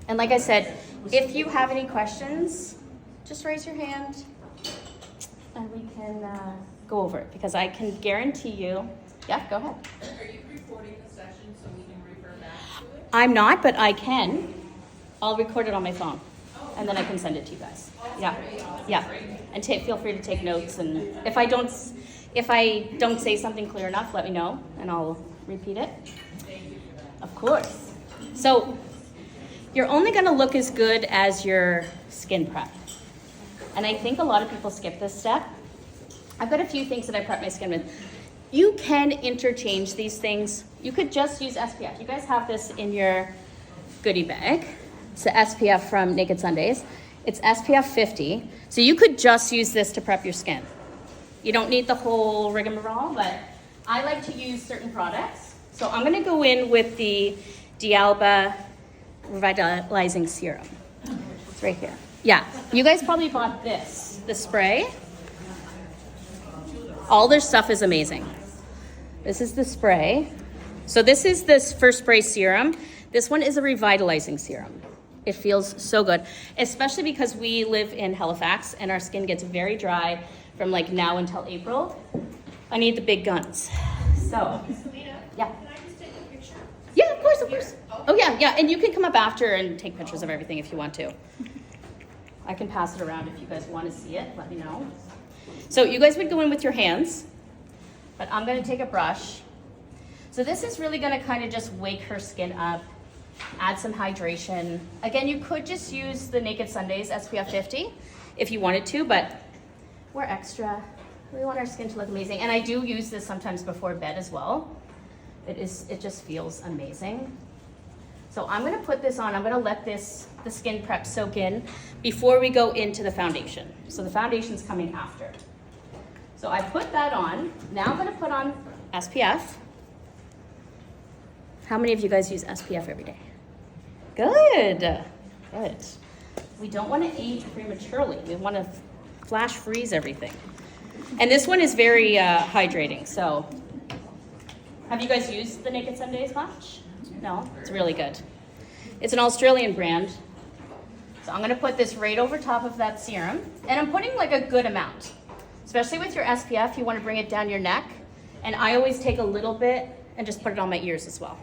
And like I said, if you have any questions, just raise your hand and we can go over it, because I can guarantee you. Yeah, go ahead. Are you recording the session so we can refer back to it? I'm not, but I can. I'll record it on my phone, and then I can send it to you guys. Yeah, yeah. And feel free to take notes. And if I don't say something clear enough, let me know, and I'll repeat it. Of course. So you're only going to look as good as your skin prep, and I think a lot of people skip this step. I've got a few things that I prep my skin with. You can interchange these things. You could just use SPF. You guys have this in your goodie bag. It's the SPF from Naked Sundays. It's SPF 50. So you could just use this to prep your skin. You don't need the whole rigmarole, but I like to use certain products. So I'm gonna go in with the D'Alba Revitalizing Serum. It's right here. Yeah, you guys probably bought this, the spray. All their stuff is amazing. This is the spray. So this is this first spray serum. This one is a revitalizing serum. It feels so good, especially because we live in Halifax and our skin gets very dry from like now until April. I need the big guns. So, yeah. Can I just take a picture? Yeah, of course, of course. Oh yeah, and you can come up after and take pictures of everything if you want to. I can pass it around if you guys want to see it, let me know. So you guys would go in with your hands, but I'm gonna take a brush. So this is really gonna kind of just wake her skin up, add some hydration. Again, you could just use the Naked Sundays SPF 50 if you wanted to, but we're extra. We want our skin to look amazing. And I do use this sometimes before bed as well. It just feels amazing. So I'm gonna put this on. I'm gonna let the skin prep soak in before we go into the foundation. So the foundation's coming after. So I put that on. Now I'm gonna put on SPF. How many of you guys use SPF every day? Good, good. We don't wanna age prematurely. We wanna flash freeze everything. And this one is very hydrating, so. Have you guys used the Naked Sundays much? No, it's really good. It's an Australian brand. So I'm gonna put this right over top of that serum, and I'm putting like a good amount. Especially with your SPF, you wanna bring it down your neck, and I always take a little bit and just put it on my ears as well.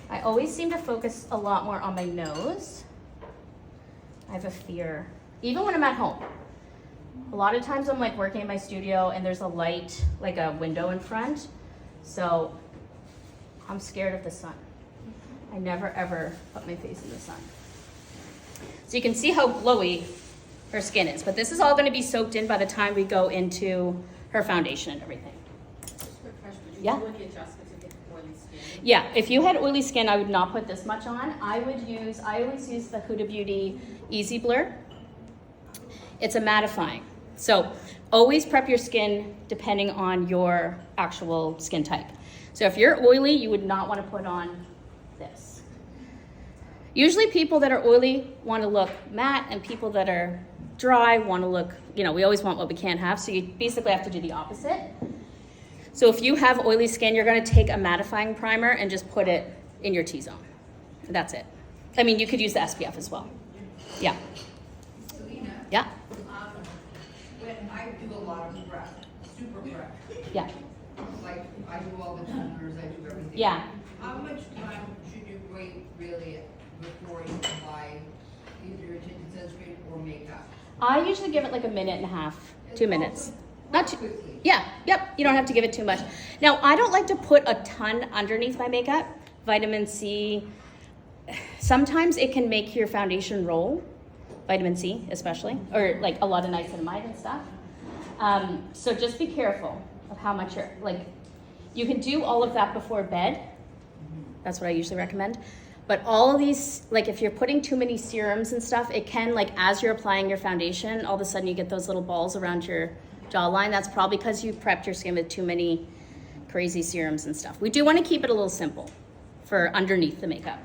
I always seem to focus a lot more on my nose. I have a fear, even when I'm at home. A lot of times I'm like working in my studio and there's a light, like a window in front, so I'm scared of the sun. I never ever put my face in the sun. So you can see how glowy her skin is, but this is all gonna be soaked in by the time we go into her foundation and everything. Just a quick question. Do you Yeah. do any adjustments if you have oily skin? Yeah, if you had oily skin, I would not put this much on. I always use the Huda Beauty Easy Blur. It's a mattifying. So always prep your skin depending on your actual skin type. So if you're oily, you would not want to put on this. Usually people that are oily want to look matte, and people that are dry want to look, we always want what we can't have, so you basically have to do the opposite. So if you have oily skin, you're going to take a mattifying primer and just put it in your T-zone. That's it. I mean, you could use the SPF as well. Yeah. Selena, Yeah. when I do a lot of prep, super prep, Yeah. like I do all the toners, I do everything. Yeah. How much time should you wait really before you apply either your tinted sunscreen or makeup? I usually give it like a minute and a half, 2 minutes. Not too quickly. Yeah, yep. You don't have to give it too much. Now, I don't like to put a ton underneath my makeup. Vitamin C, sometimes it can make your foundation roll. Vitamin C, especially, or like a lot of niacinamide and stuff. So just be careful of how much you can do all of that before bed. That's what I usually recommend. But all of these, like if you're putting too many serums and stuff, it can, like as you're applying your foundation, all of a sudden you get those little balls around your jawline. That's probably because you prepped your skin with too many crazy serums and stuff. We do want to keep it a little simple for underneath the makeup.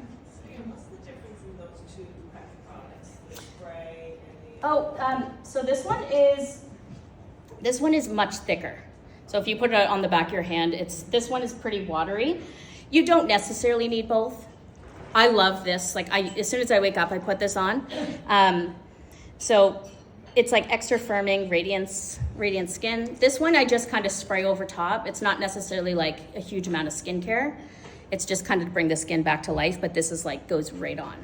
What's the difference in those two prep products? The spray and the... So this one is much thicker. So if you put it on the back of your hand, this one is pretty watery. You don't necessarily need both. I love this. Like as soon as I wake up, I put this on. So it's like extra firming, radiant skin. This one I just kind of spray over top. It's not necessarily like a huge amount of skincare. It's just kind of to bring the skin back to life, but this is like goes right on.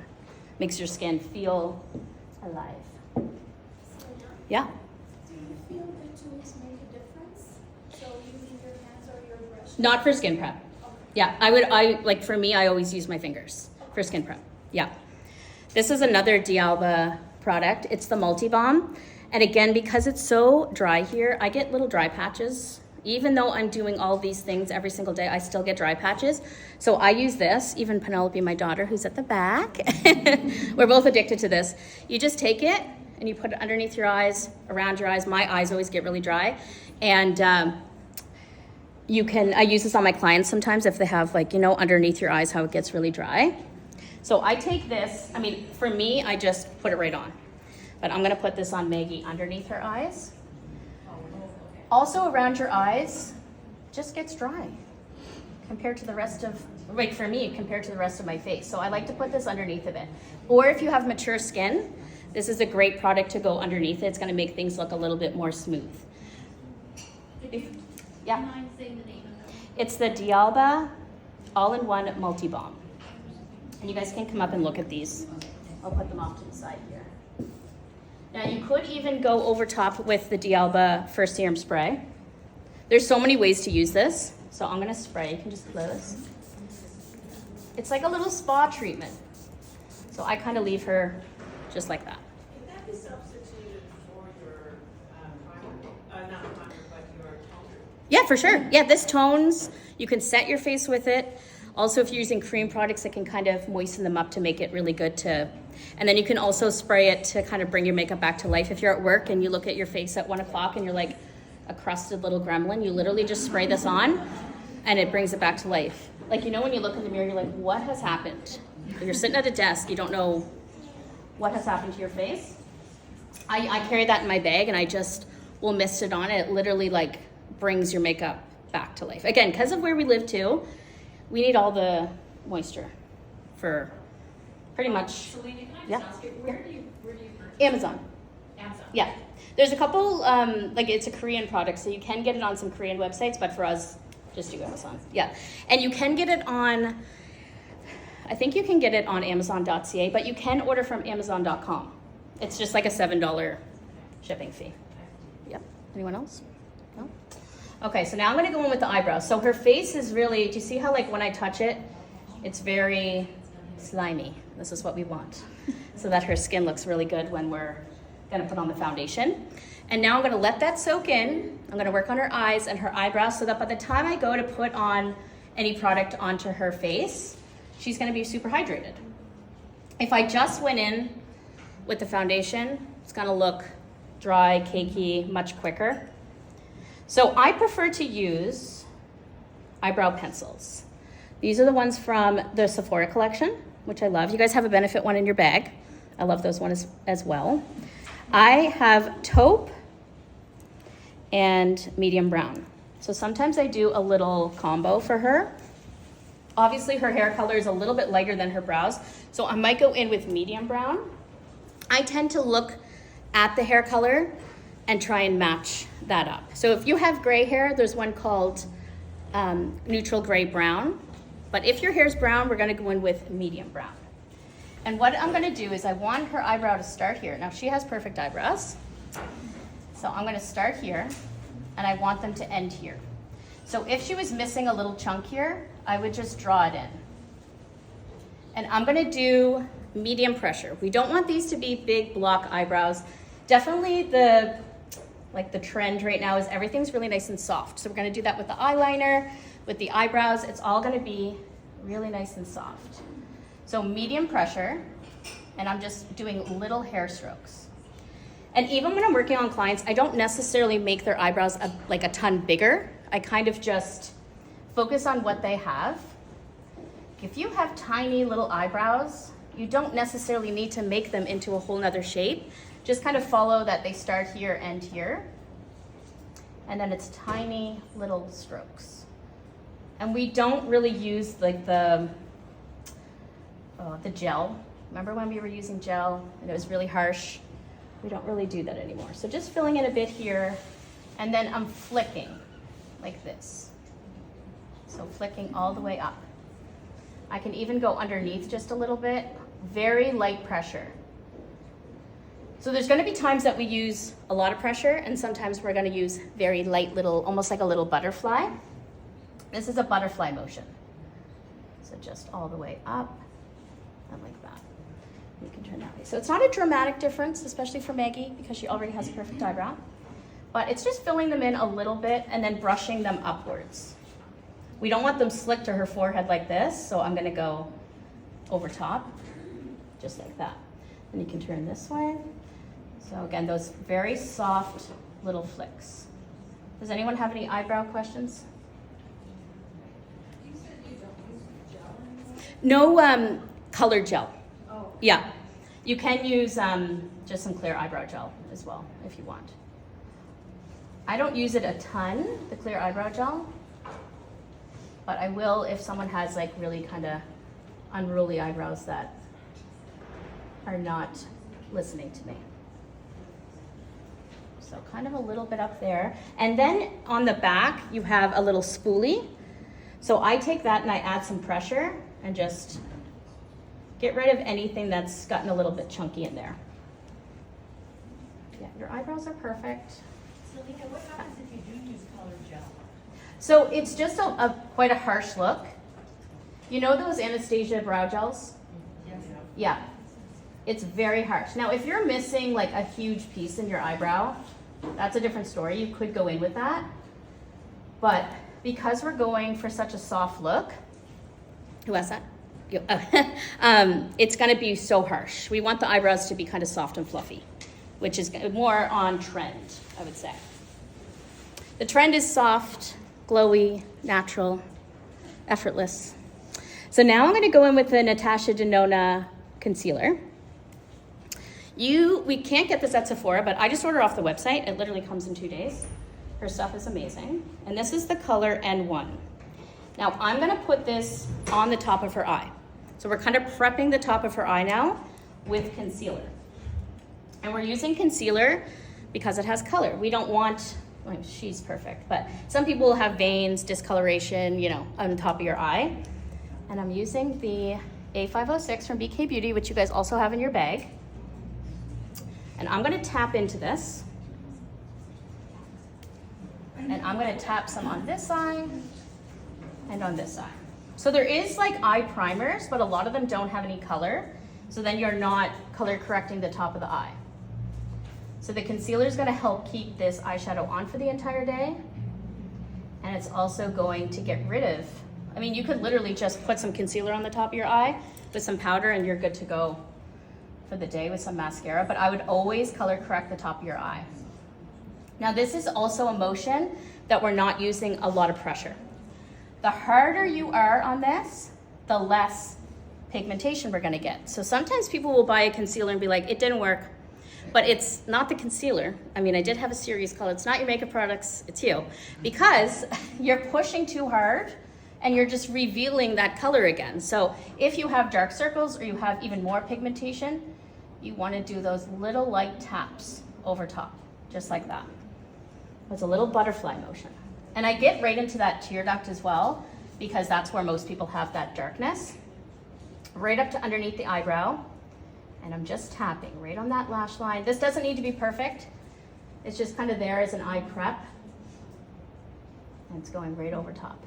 Makes your skin feel alive. Yeah. Do you feel the tools make a difference? So using your hands or your brush? Not for skin prep. Okay. Yeah, I like for me, I always use my fingers for skin prep. Yeah. This is another D'Alba product. It's the Multi Balm. And again, because it's so dry here, I get little dry patches. Even though I'm doing all these things every single day, I still get dry patches. So I use this, even Penelope, my daughter, who's at the back. We're both addicted to this. You just take it and you put it underneath your eyes, around your eyes. My eyes always get really dry. And I use this on my clients sometimes if they have like, underneath your eyes how it gets really dry. So I take this, for me, I just put it right on. But I'm gonna put this on Maggie underneath her eyes. Also around your eyes, just gets dry compared to the rest of, for me, compared to the rest of my face. So I like to put this underneath of it. Or if you have mature skin, this is a great product to go underneath it. It's gonna make things look a little bit more smooth. Yeah. Mind saying the name of them? It's the D'Alba All-in-One Multi Balm. And you guys can come up and look at these. I'll put them off to the side here. Now you could even go over top with the D'Alba First Serum Spray. There's so many ways to use this. So I'm gonna spray, you can just close. It's like a little spa treatment. So I kind of leave her just like that. Can that be substituted for your primer? Not primer, but your toner? Yeah, for sure. Yeah, this tones. You can set your face with it. Also, if you're using cream products, it can kind of moisten them up to make it really good to, and then you can also spray it to kind of bring your makeup back to life. If you're at work and you look at your face at 1 o'clock and you're like a crusted little gremlin, you literally just spray this on and it brings it back to life. Like, when you look in the mirror, you're like, what has happened? You're sitting at a desk, you don't know what has happened to your face. I carry that in my bag and I just will mist it on. It literally like brings your makeup back to life. Again, because of where we live too, we need all the moisture for pretty much. Selena, can I Yeah. just ask you, where do you purchase? Amazon. Amazon. Yeah. There's a couple, it's a Korean product, so you can get it on some Korean websites, but for us, just do Amazon. Yeah. And you can get it on, I think you can get it on Amazon.ca, but you can order from Amazon.com. It's just like a $7 shipping fee. Yep. Anyone else? No? Okay, so now I'm gonna go in with the eyebrows. So her face is really, do you see how like when I touch it, it's very slimy. This is what we want. So that her skin looks really good when we're gonna put on the foundation. And now I'm gonna let that soak in. I'm gonna work on her eyes and her eyebrows so that by the time I go to put on any product onto her face, she's gonna be super hydrated. If I just went in with the foundation, it's gonna look dry, cakey, much quicker. So I prefer to use eyebrow pencils. These are the ones from the Sephora collection, which I love. You guys have a Benefit one in your bag. I love those ones as well. I have taupe and medium brown. So sometimes I do a little combo for her. Obviously her hair color is a little bit lighter than her brows, so I might go in with medium brown. I tend to look at the hair color and try and match that up. So if you have gray hair, there's one called neutral gray brown. But if your hair's brown, we're gonna go in with medium brown. And what I'm gonna do is I want her eyebrow to start here. Now she has perfect eyebrows. So I'm gonna start here and I want them to end here. So if she was missing a little chunk here, I would just draw it in. And I'm gonna do medium pressure. We don't want these to be big block eyebrows. Definitely the trend right now is everything's really nice and soft. So we're gonna do that with the eyeliner, with the eyebrows. It's all gonna be really nice and soft. So medium pressure, and I'm just doing little hair strokes. And even when I'm working on clients, I don't necessarily make their eyebrows like a ton bigger. I kind of just focus on what they have. If you have tiny little eyebrows, you don't necessarily need to make them into a whole nother shape. Just kind of follow that they start here and here. And then it's tiny little strokes. And we don't really use like the the gel. Remember when we were using gel and it was really harsh? We don't really do that anymore. So just filling in a bit here, and then I'm flicking like this. So flicking all the way up. I can even go underneath just a little bit, very light pressure. So there's gonna be times that we use a lot of pressure, and sometimes we're gonna use very light little, almost like a little butterfly. This is a butterfly motion. So just all the way up and like that. You can turn that way. So it's not a dramatic difference, especially for Maggie, because she already has a perfect eyebrow. But it's just filling them in a little bit and then brushing them upwards. We don't want them slick to her forehead like this, so I'm gonna go over top, just like that. And you can turn this way. So again, those very soft little flicks. Does anyone have any eyebrow questions? You said you don't use gel anymore? No colored gel. Oh. Yeah, you can use just some clear eyebrow gel as well if you want. I don't use it a ton, the clear eyebrow gel, but I will if someone has like really kind of unruly eyebrows that are not listening to me. So kind of a little bit up there. And then on the back, you have a little spoolie. So I take that and I add some pressure and just get rid of anything that's gotten a little bit chunky in there. Yeah, your eyebrows are perfect. Selena, what happens if you do use colored gel? So it's just quite a harsh look. You know those Anastasia brow gels? Yes. Yeah, it's very harsh. Now, if you're missing like a huge piece in your eyebrow, that's a different story. You could go in with that. But because we're going for such a soft look, who has that? You. It's gonna be so harsh. We want the eyebrows to be kind of soft and fluffy, which is more on trend, I would say. The trend is soft, glowy, natural, effortless. So now I'm gonna go in with the Natasha Denona concealer. We can't get this at Sephora, but I just order off the website. It literally comes in 2 days. Her stuff is amazing. And this is the color N1. Now I'm gonna put this on the top of her eye. So we're kind of prepping the top of her eye now with concealer. And we're using concealer because it has color. We don't want, well, she's perfect, but some people will have veins, discoloration, you know, on the top of your eye. And I'm using the A506 from BK Beauty, which you guys also have in your bag. And I'm gonna tap into this. And I'm gonna tap some on this side and on this side. So there is like eye primers, but a lot of them don't have any color. So then you're not color correcting the top of the eye. So the concealer is gonna help keep this eyeshadow on for the entire day. And it's also going to get rid of, I mean, you could literally just put some concealer on the top of your eye with some powder and you're good to go for the day with some mascara, but I would always color correct the top of your eye. Now this is also a motion that we're not using a lot of pressure. The harder you are on this, the less pigmentation we're gonna get. So sometimes people will buy a concealer and be like, it didn't work, but it's not the concealer. I mean, I did have a series called It's Not Your Makeup Products, It's You, because you're pushing too hard and you're just revealing that color again. So if you have dark circles or you have even more pigmentation, you wanna do those little light taps over top, just like that. It's a little butterfly motion. And I get right into that tear duct as well, because that's where most people have that darkness. Right up to underneath the eyebrow. And I'm just tapping right on that lash line. This doesn't need to be perfect. It's just kind of there as an eye prep. And it's going right over top.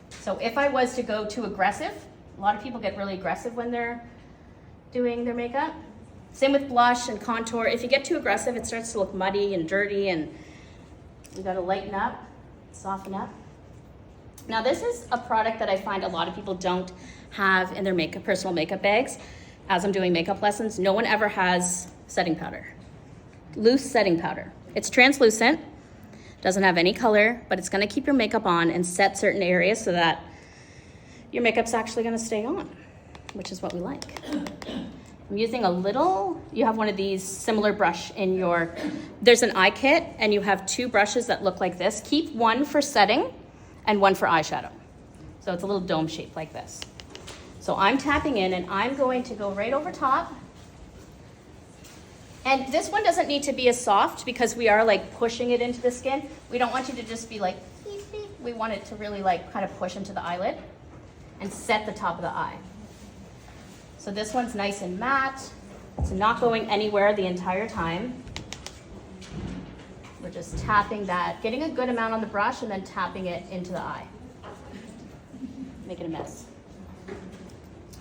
So if I was to go too aggressive, a lot of people get really aggressive when they're doing their makeup. Same with blush and contour. If you get too aggressive, it starts to look muddy and dirty, and you gotta lighten up, soften up. Now this is a product that I find a lot of people don't have in their personal makeup bags. As I'm doing makeup lessons, no one ever has setting powder. Loose setting powder. It's translucent, doesn't have any color, but it's gonna keep your makeup on and set certain areas so that your makeup's actually gonna stay on, which is what we like. I'm using a little, you have one of these similar brush in your, there's an eye kit and you have 2 brushes that look like this. Keep one for setting and one for eyeshadow. So it's a little dome shape like this. So I'm tapping in and I'm going to go right over top. And this one doesn't need to be as soft because we are like pushing it into the skin. We don't want you to just be like, beep, beep. We want it to really like kind of push into the eyelid and set the top of the eye. So this one's nice and matte. It's not going anywhere the entire time. We're just tapping that, getting a good amount on the brush and then tapping it into the eye. Make it a mess.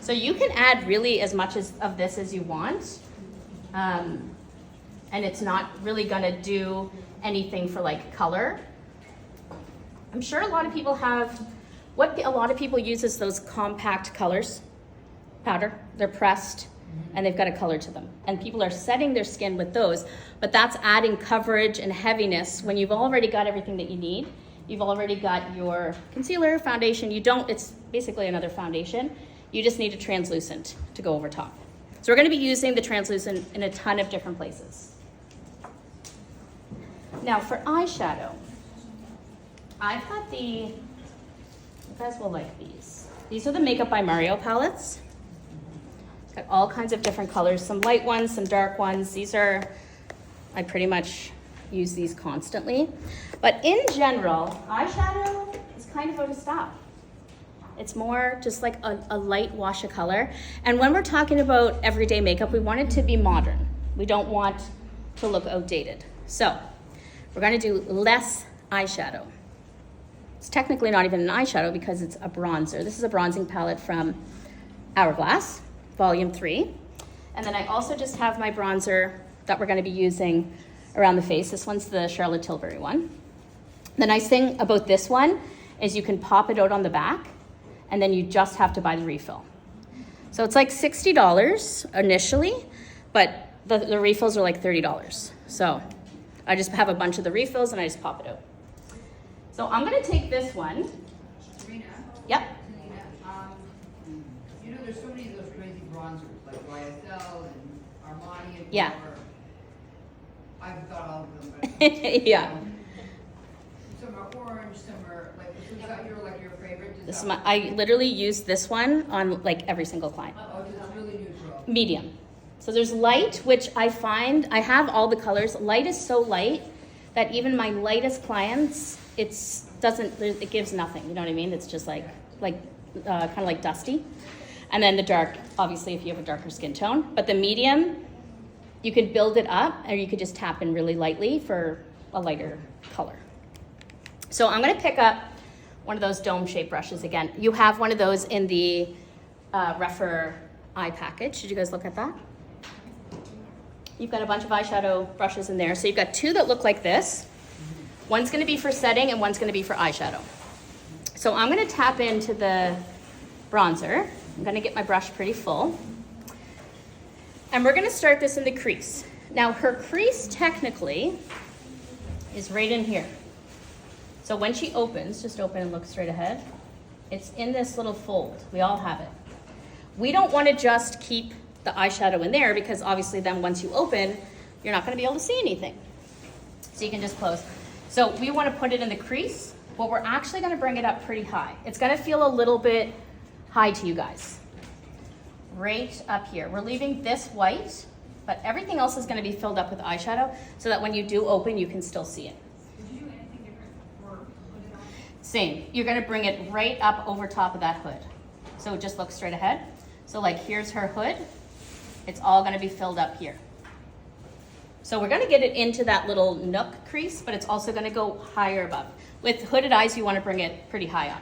So you can add really as much of this as you want. And it's not really gonna do anything for like color. I'm sure a lot of people have, what a lot of people use is those compact colors, powder. They're pressed and they've got a color to them. And people are setting their skin with those, but that's adding coverage and heaviness when you've already got everything that you need. You've already got your concealer, foundation. It's basically another foundation. You just need a translucent to go over top. So we're gonna be using the translucent in a ton of different places. Now for eyeshadow, I've got you guys will like these. These are the Makeup by Mario palettes. It's got all kinds of different colors, some light ones, some dark ones. I pretty much use these constantly. But in general, eyeshadow is kind of out of style. It's more just like a light wash of color. And when we're talking about everyday makeup, we want it to be modern. We don't want to look outdated. So we're gonna do less eyeshadow. It's technically not even an eyeshadow because it's a bronzer. This is a bronzing palette from Hourglass, Volume 3. And then I also just have my bronzer that we're gonna be using around the face. This one's the Charlotte Tilbury one. The nice thing about this one is you can pop it out on the back and then you just have to buy the refill. So it's like $60 initially, but the refills are like $30. So I just have a bunch of the refills and I just pop it out. So I'm gonna take this one. Serena? Yep. Selena, you know, there's so many of those crazy bronzers, like YSL and Armani and Yeah. whatever. I've got all of them, but Yeah. some are orange, some are like, so is that your favorite? This is I literally use this one on like every single client. Oh, it's really neutral. Medium. So there's light, which I find, I have all the colors. Light is so light that even my lightest clients, it gives nothing, you know what I mean? It's just kind of like dusty. And then the dark, obviously if you have a darker skin tone. But the medium, you could build it up or you could just tap in really lightly for a lighter color. So I'm gonna pick up one of those dome-shaped brushes again. You have one of those in the Refer eye package. Did you guys look at that? You've got a bunch of eyeshadow brushes in there. So you've got two that look like this. One's gonna be for setting and one's gonna be for eyeshadow. So I'm gonna tap into the bronzer. I'm gonna get my brush pretty full. And we're gonna start this in the crease. Now her crease technically is right in here. So when she opens, just open and look straight ahead. It's in this little fold. We all have it. We don't wanna just keep the eyeshadow in there because obviously then once you open, you're not gonna be able to see anything. So you can just close. So we wanna put it in the crease, but we're actually gonna bring it up pretty high. It's gonna feel a little bit high to you guys. Right up here. We're leaving this white, but everything else is gonna be filled up with eyeshadow so that when you do open, you can still see it. Did you do anything different or put it on? Same, you're gonna bring it right up over top of that hood. So just look straight ahead. So like here's her hood. It's all gonna be filled up here. So we're gonna get it into that little nook crease, but it's also gonna go higher above. With hooded eyes, you wanna bring it pretty high up.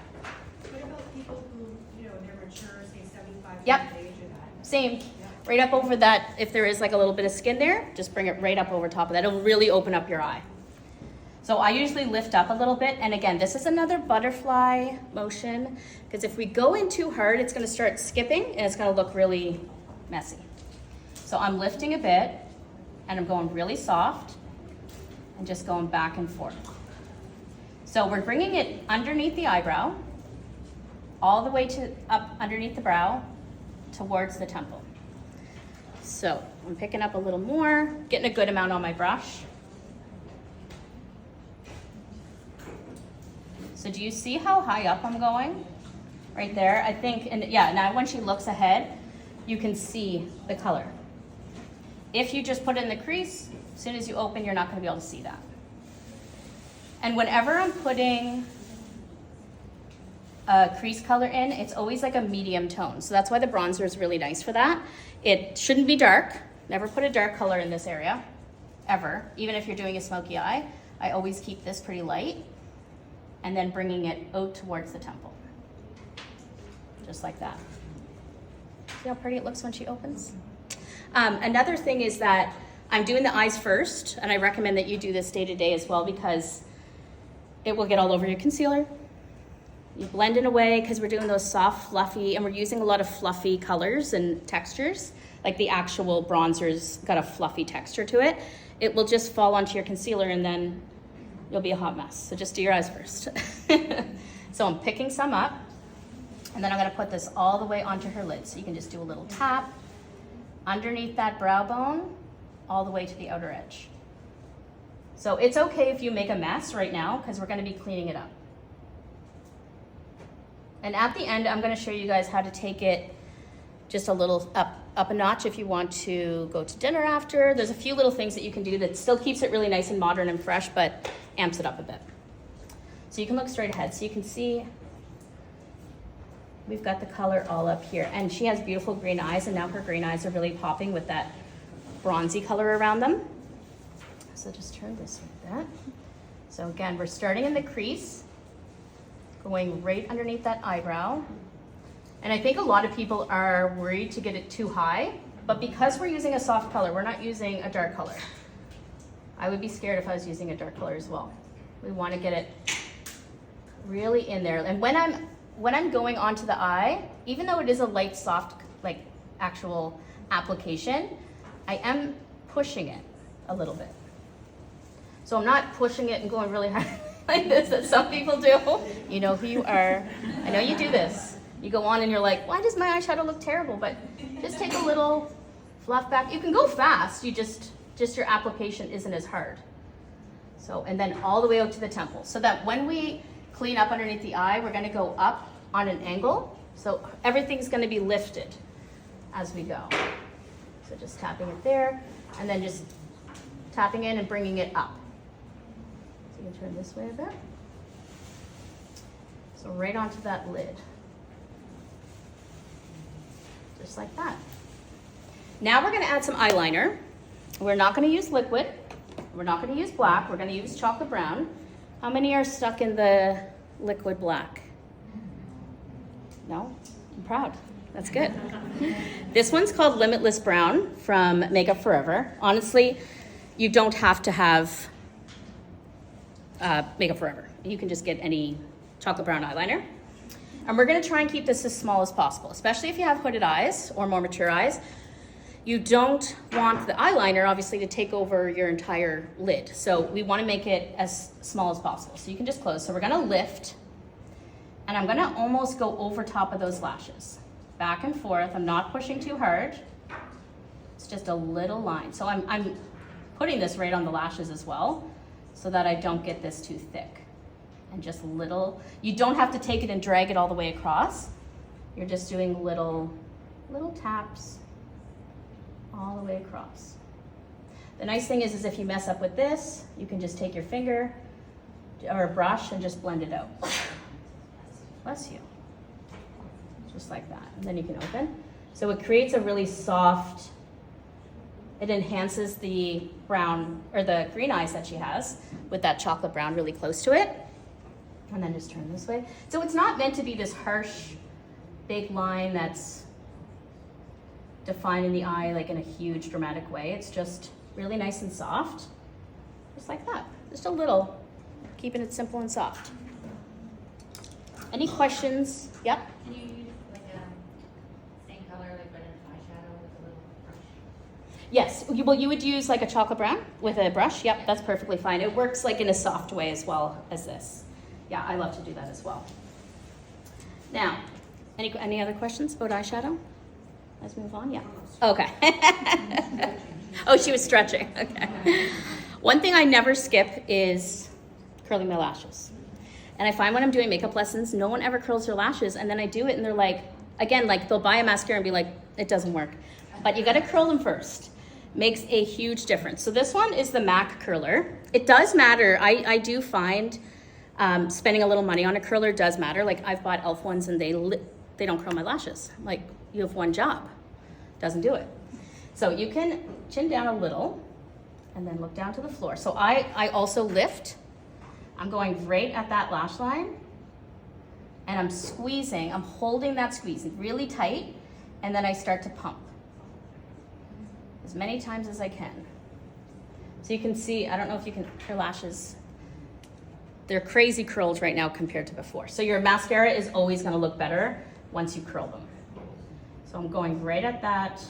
What about people who, they're mature, say 75 Yep. years of age or that? Same, right up over that, if there is like a little bit of skin there, just bring it right up over top of that. It'll really open up your eye. So I usually lift up a little bit, and again, this is another butterfly motion, because if we go in too hard, it's gonna start skipping, and it's gonna look really messy. So I'm lifting a bit, and I'm going really soft, and just going back and forth. So we're bringing it underneath the eyebrow, all the way to up underneath the brow, towards the temple. So I'm picking up a little more, getting a good amount on my brush. So do you see how high up I'm going? right there. I think, and yeah, now when she looks ahead, you can see the color. If you just put it in the crease, as soon as you open, you're not going to be able to see that. And whenever I'm putting a crease color in, it's always like a medium tone. So that's why the bronzer is really nice for that. It shouldn't be dark. Never put a dark color in this area, ever. Even if you're doing a smoky eye, I always keep this pretty light and then bringing it out towards the temple. Just like that. See how pretty it looks when she opens? Another thing is that I'm doing the eyes first, and I recommend that you do this day to day as well because it will get all over your concealer. You blend it away because we're doing those soft, fluffy, and we're using a lot of fluffy colors and textures. Like the actual bronzer's got a fluffy texture to it. It will just fall onto your concealer and then you'll be a hot mess. So just do your eyes first. So I'm picking some up, and then I'm gonna put this all the way onto her lid. So you can just do a little tap underneath that brow bone, all the way to the outer edge. So it's okay if you make a mess right now because we're gonna be cleaning it up. And at the end, I'm gonna show you guys how to take it just a little up a notch if you want to go to dinner after. There's a few little things that you can do that still keeps it really nice and modern and fresh, but amps it up a bit. So you can look straight ahead. So you can see we've got the color all up here. And she has beautiful green eyes, and now her green eyes are really popping with that bronzy color around them. So just turn this like that. So again, we're starting in the crease, going right underneath that eyebrow. And I think a lot of people are worried to get it too high, but because we're using a soft color, we're not using a dark color. I would be scared if I was using a dark color as well. We want to get it really in there. And when I'm going onto the eye, even though it is a light, soft, like actual application, I am pushing it a little bit. So I'm not pushing it and going really high like this that some people do. You know who you are. I know you do this. You go on and you're like, why does my eyeshadow look terrible? But just take a little fluff back. You can go fast, you just your application isn't as hard. So, and then all the way out to the temple. So that when we clean up underneath the eye, we're gonna go up on an angle. So everything's gonna be lifted as we go. So just tapping it there, and then just tapping in and bringing it up. So you can turn this way a bit. So right onto that lid. Just like that. Now we're gonna add some eyeliner. We're not gonna use liquid. We're not gonna use black. We're gonna use chocolate brown. How many are stuck in the liquid black? No? I'm proud. That's good. This one's called Limitless Brown from Makeup Forever. Honestly, you don't have to have Makeup Forever. You can just get any chocolate brown eyeliner. And we're gonna try and keep this as small as possible, especially if you have hooded eyes or more mature eyes. You don't want the eyeliner, obviously, to take over your entire lid. So we wanna make it as small as possible. So you can just close. So we're gonna lift, and I'm gonna almost go over top of those lashes. Back and forth, I'm not pushing too hard. It's just a little line. So I'm putting this right on the lashes as well, so that I don't get this too thick. And just little, you don't have to take it and drag it all the way across. You're just doing little taps all the way across. The nice thing is if you mess up with this, you can just take your finger or a brush and just blend it out. Bless you. Just like that. And then you can open. So it creates a really soft, it enhances the brown or the green eyes that she has with that chocolate brown really close to it. And then just turn this way. So it's not meant to be this harsh, big line that's defining the eye like in a huge dramatic way. It's just really nice and soft, just like that. Just a little, keeping it simple and soft. Any questions? Yep. Can you use like a same color like but an eyeshadow with a little brush? Yes, you would use like a chocolate brown with a brush. Yep, that's perfectly fine. It works like in a soft way as well as this. Yeah, I love to do that as well. Now, any other questions about eyeshadow? Let's move on, yeah. Okay. Oh, she was stretching, okay. One thing I never skip is curling my lashes. And I find when I'm doing makeup lessons, no one ever curls their lashes, and then I do it and they're like, again, like they'll buy a mascara and be like, it doesn't work. But you gotta curl them first. Makes a huge difference. So this one is the MAC curler. It does matter. I do find spending a little money on a curler does matter. Like I've bought e.l.f. ones and they don't curl my lashes. Like you have one job, doesn't do it. So you can chin down a little and then look down to the floor. So I also lift. I'm going right at that lash line and I'm squeezing, I'm holding that squeeze really tight, and then I start to pump as many times as I can. So you can see, I don't know if you can, her lashes, they're crazy curled right now compared to before. So your mascara is always gonna look better once you curl them. So I'm going right at that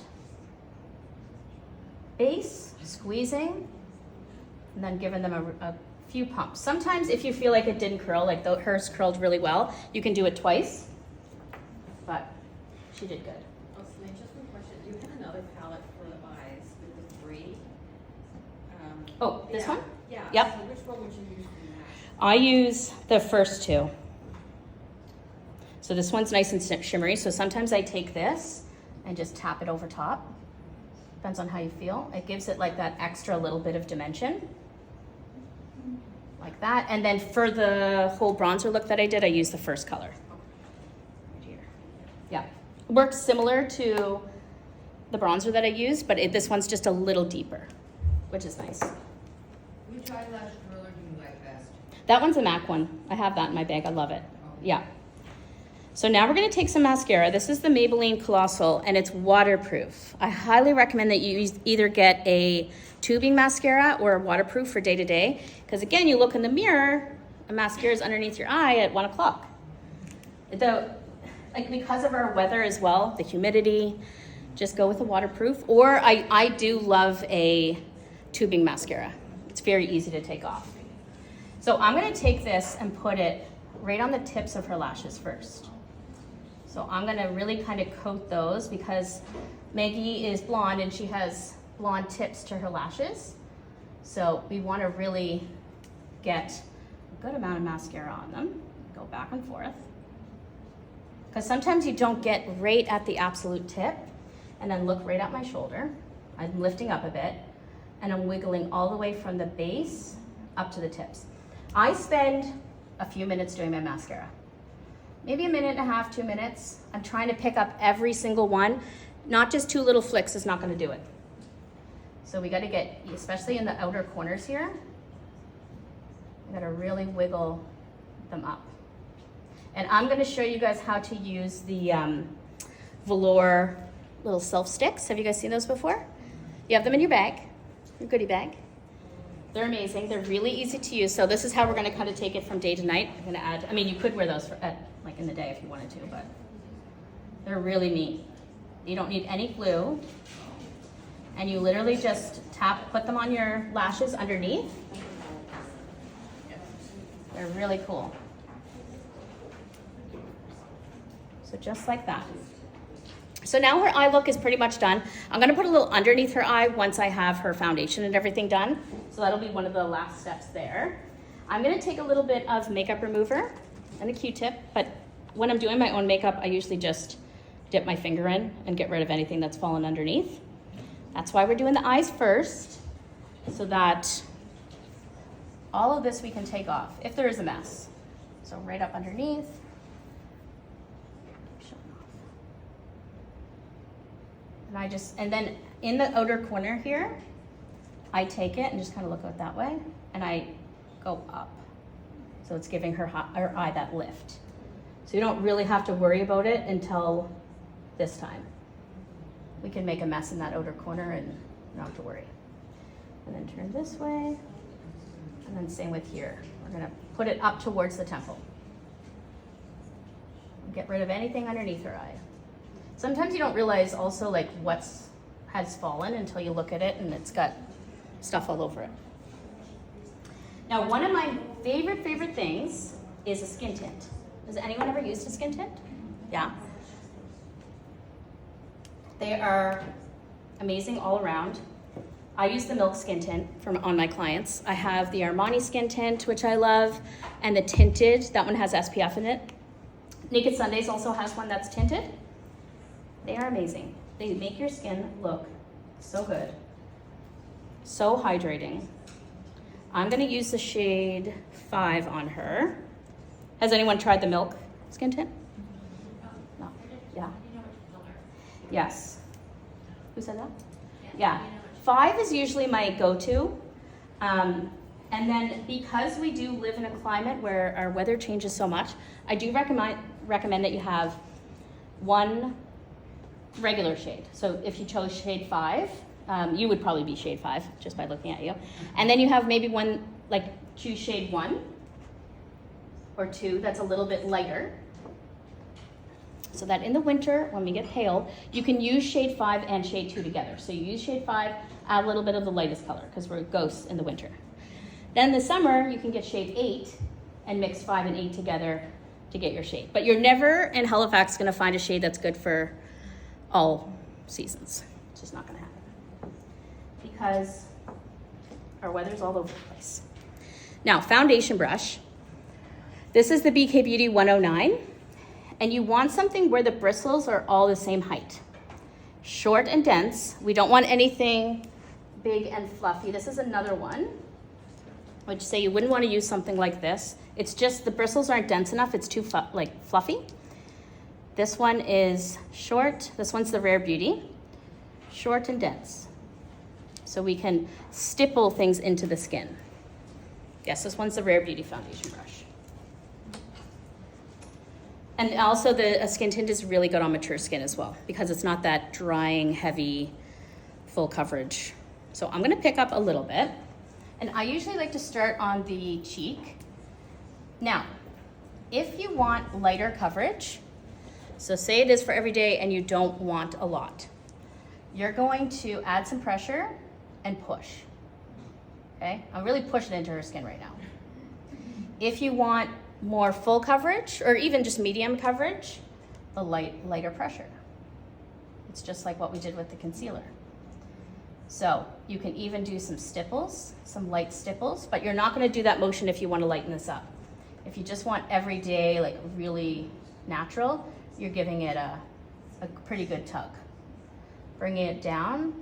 base, squeezing, and then giving them a few pumps. Sometimes if you feel like it didn't curl, like hers curled really well, you can do it twice, but she did good. Oh, Celine, just one question. You had another palette for the eyes with the 3. Oh, this one? Yeah. Yep. So which one would you use for that? I use the first two. So this one's nice and shimmery. So sometimes I take this and just tap it over top. Depends on how you feel. It gives it like that extra little bit of dimension. Like that. And then for the whole bronzer look that I did, I used the first color. Right here. Yeah. Works similar to the bronzer that I used, but this one's just a little deeper, which is nice. Which eyelash curler do you like best? That one's a MAC one. I have that in my bag. I love it. Yeah. So now we're going to take some mascara. This is the Maybelline Colossal, and it's waterproof. I highly recommend that you either get a tubing mascara or a waterproof for day to day, because again, you look in the mirror, a mascara is underneath your eye at 1 o'clock. Because of our weather as well, the humidity, just go with a waterproof. Or I do love a tubing mascara. It's very easy to take off. So I'm going to take this and put it right on the tips of her lashes first. So I'm going to really kind of coat those because Maggie is blonde and she has blonde tips to her lashes. So we want to really get a good amount of mascara on them. Go back and forth. Because sometimes you don't get right at the absolute tip, and then look right at my shoulder. I'm lifting up a bit and I'm wiggling all the way from the base up to the tips. I spend a few minutes doing my mascara. Maybe 1.5 minutes, 2 minutes. I'm trying to pick up every single one. Not just 2 little flicks is not going to do it. So we got to get, especially in the outer corners here, we got to really wiggle them up. And I'm going to show you guys how to use the velour little self sticks. Have you guys seen those before? You have them in your bag, your goodie bag. They're amazing. They're really easy to use. So this is how we're going to kind of take it from day to night. I'm going to add, I mean, you could wear those like in the day if you wanted to, but they're really neat. You don't need any glue. And you literally just put them on your lashes underneath. They're really cool. So just like that. So now her eye look is pretty much done. I'm gonna put a little underneath her eye once I have her foundation and everything done. So that'll be one of the last steps there. I'm gonna take a little bit of makeup remover and a Q-tip, but when I'm doing my own makeup, I usually just dip my finger in and get rid of anything that's fallen underneath. That's why we're doing the eyes first, so that all of this we can take off if there is a mess. So right up underneath. And then in the outer corner here, I take it and just kind of look out that way, and I go up. So it's giving her eye that lift. So you don't really have to worry about it until this time. We can make a mess in that outer corner and not have to worry. And then turn this way, and then same with here. We're gonna put it up towards the temple. Get rid of anything underneath her eye. Sometimes you don't realize also like has fallen until you look at it and it's got stuff all over it. Now, one of my favorite things is a skin tint. Has anyone ever used a skin tint? Yeah. They are amazing all around. I use the Milk Skin Tint on my clients. I have the Armani Skin Tint, which I love, and the Tinted. That one has SPF in it. Naked Sundays also has one that's tinted. They are amazing. They make your skin look so good. So hydrating. I'm gonna use the shade 5 on her. Has anyone tried the Milk Skin Tint? No. Yeah. Yes. Who said that? Yeah. 5 is usually my go-to. And then because we do live in a climate where our weather changes so much, I do recommend that you have one regular shade. So if you chose shade 5, you would probably be shade 5 just by looking at you. And then you have maybe one, like choose shade 1 or 2 that's a little bit lighter. So that in the winter, when we get pale, you can use shade 5 and shade 2 together. So you use shade 5, add a little bit of the lightest color because we're ghosts in the winter. Then in the summer, you can get shade 8 and mix 5 and 8 together to get your shade. But you're never in Halifax gonna find a shade that's good for all seasons. It's just not gonna happen because our weather's all over the place. Now, foundation brush. This is the BK Beauty 109. And you want something where the bristles are all the same height. Short and dense. We don't want anything big and fluffy. This is another one, which say you wouldn't want to use something like this. It's just the bristles aren't dense enough. It's too fluffy. This one is short. This one's the Rare Beauty. Short and dense. So we can stipple things into the skin. Yes, this one's the Rare Beauty foundation brush. And also the skin tint is really good on mature skin as well because it's not that drying, heavy, full coverage. So I'm gonna pick up a little bit. And I usually like to start on the cheek. Now, if you want lighter coverage, so say it is for every day and you don't want a lot, you're going to add some pressure and push, okay? I'm really pushing into her skin right now. If you want more full coverage or even just medium coverage, the lighter pressure. It's just like what we did with the concealer. So you can even do some stipples, some light stipples, but you're not gonna do that motion if you wanna lighten this up. If you just want everyday, like really natural, you're giving it a pretty good tug. Bringing it down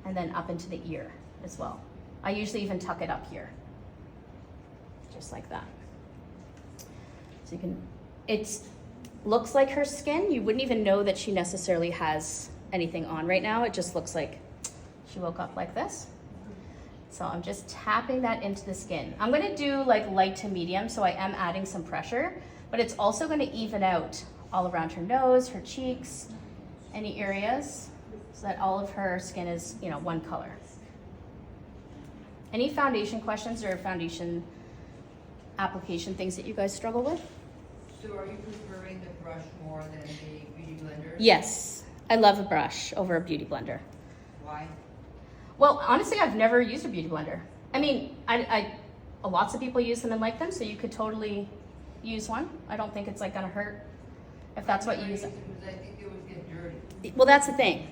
and then up into the ear as well. I usually even tuck it up here, just like that. So you can, it looks like her skin. You wouldn't even know that she necessarily has anything on right now. It just looks like she woke up like this. So I'm just tapping that into the skin. I'm gonna do like light to medium, so I am adding some pressure, but it's also gonna even out all around her nose, her cheeks, any areas, so that all of her skin is, you know, one color. Any foundation questions or foundation application things that you guys struggle with? So are you preferring the brush more than the beauty blender? Yes, I love a brush over a beauty blender. Why? Well, honestly, I've never used a beauty blender. I mean, lots of people use them and like them, so you could totally use one. I don't think it's like gonna hurt if that's what you use. Because I think it would get dirty. Well, that's the thing.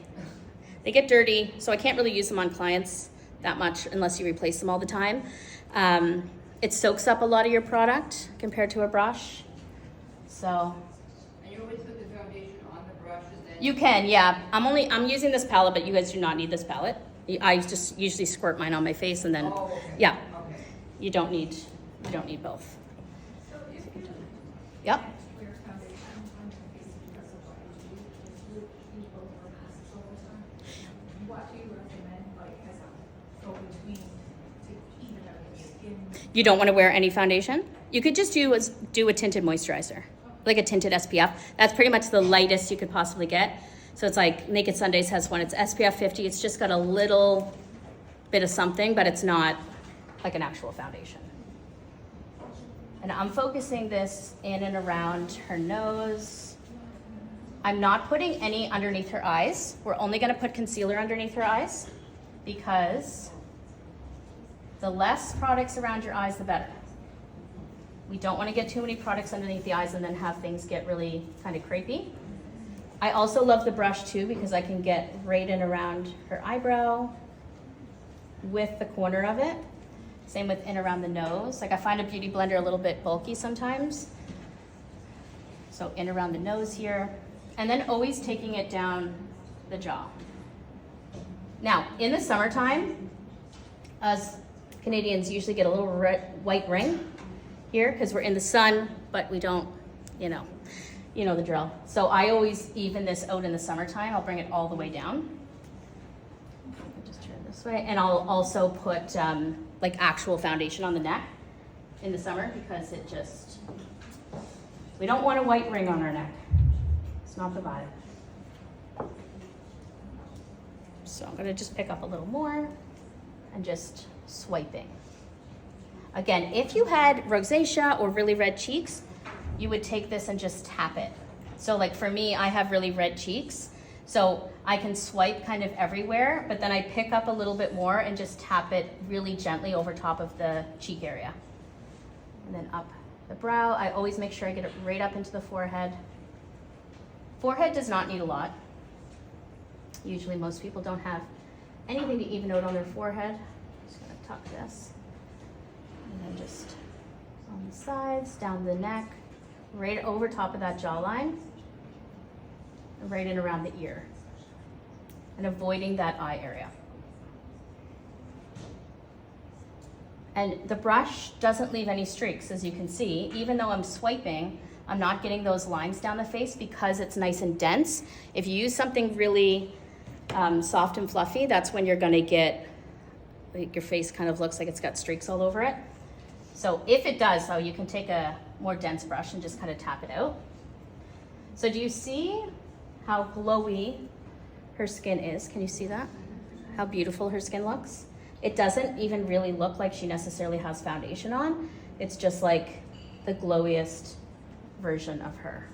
They get dirty, so I can't really use them on clients that much unless you replace them all the time. It soaks up a lot of your product compared to a brush. So And you always put the foundation on the brush and then... you can, yeah. I'm using this palette, but you guys do not need this palette. I just usually squirt mine on my face and then, Oh, okay. yeah. Okay. You don't need both. So if you Yep. wear foundation on your face because of what you do, you both wear masks all the time. What do you recommend, like, as a go between to even out your skin? You don't want to wear any foundation? You could just do a tinted moisturizer, like a tinted SPF. That's pretty much the lightest you could possibly get. So it's like Naked Sundays has one. It's SPF 50. It's just got a little bit of something, but it's not like an actual foundation. And I'm focusing this in and around her nose. I'm not putting any underneath her eyes. We're only going to put concealer underneath her eyes because the less products around your eyes, the better. We don't want to get too many products underneath the eyes and then have things get really kind of crepey. I also love the brush too because I can get right in around her eyebrow with the corner of it. Same with in around the nose. Like I find a beauty blender a little bit bulky sometimes. So in around the nose here. And then always taking it down the jaw. Now, in the summertime, us Canadians usually get a little white ring here because we're in the sun, but we don't, you know the drill. So I always even this out in the summertime. I'll bring it all the way down. Just turn this way. And I'll also put like actual foundation on the neck in the summer because we don't want a white ring on our neck. It's not the vibe. So I'm gonna just pick up a little more and just swiping. Again, if you had rosacea or really red cheeks, you would take this and just tap it. So like for me, I have really red cheeks, so I can swipe kind of everywhere, but then I pick up a little bit more and just tap it really gently over top of the cheek area. And then up the brow. I always make sure I get it right up into the forehead. Forehead does not need a lot. Usually most people don't have anything to even out on their forehead. Just gonna tuck this. And then just on the sides, down the neck, right over top of that jawline, and right in around the ear. And avoiding that eye area. And the brush doesn't leave any streaks, as you can see. Even though I'm swiping, I'm not getting those lines down the face because it's nice and dense. If you use something really soft and fluffy, that's when you're gonna get, like, your face kind of looks like it's got streaks all over it. So if it does, though, you can take a more dense brush and just kind of tap it out. So do you see how glowy her skin is? Can you see that? How beautiful her skin looks? It doesn't even really look like she necessarily has foundation on. It's just like the glowiest version of her.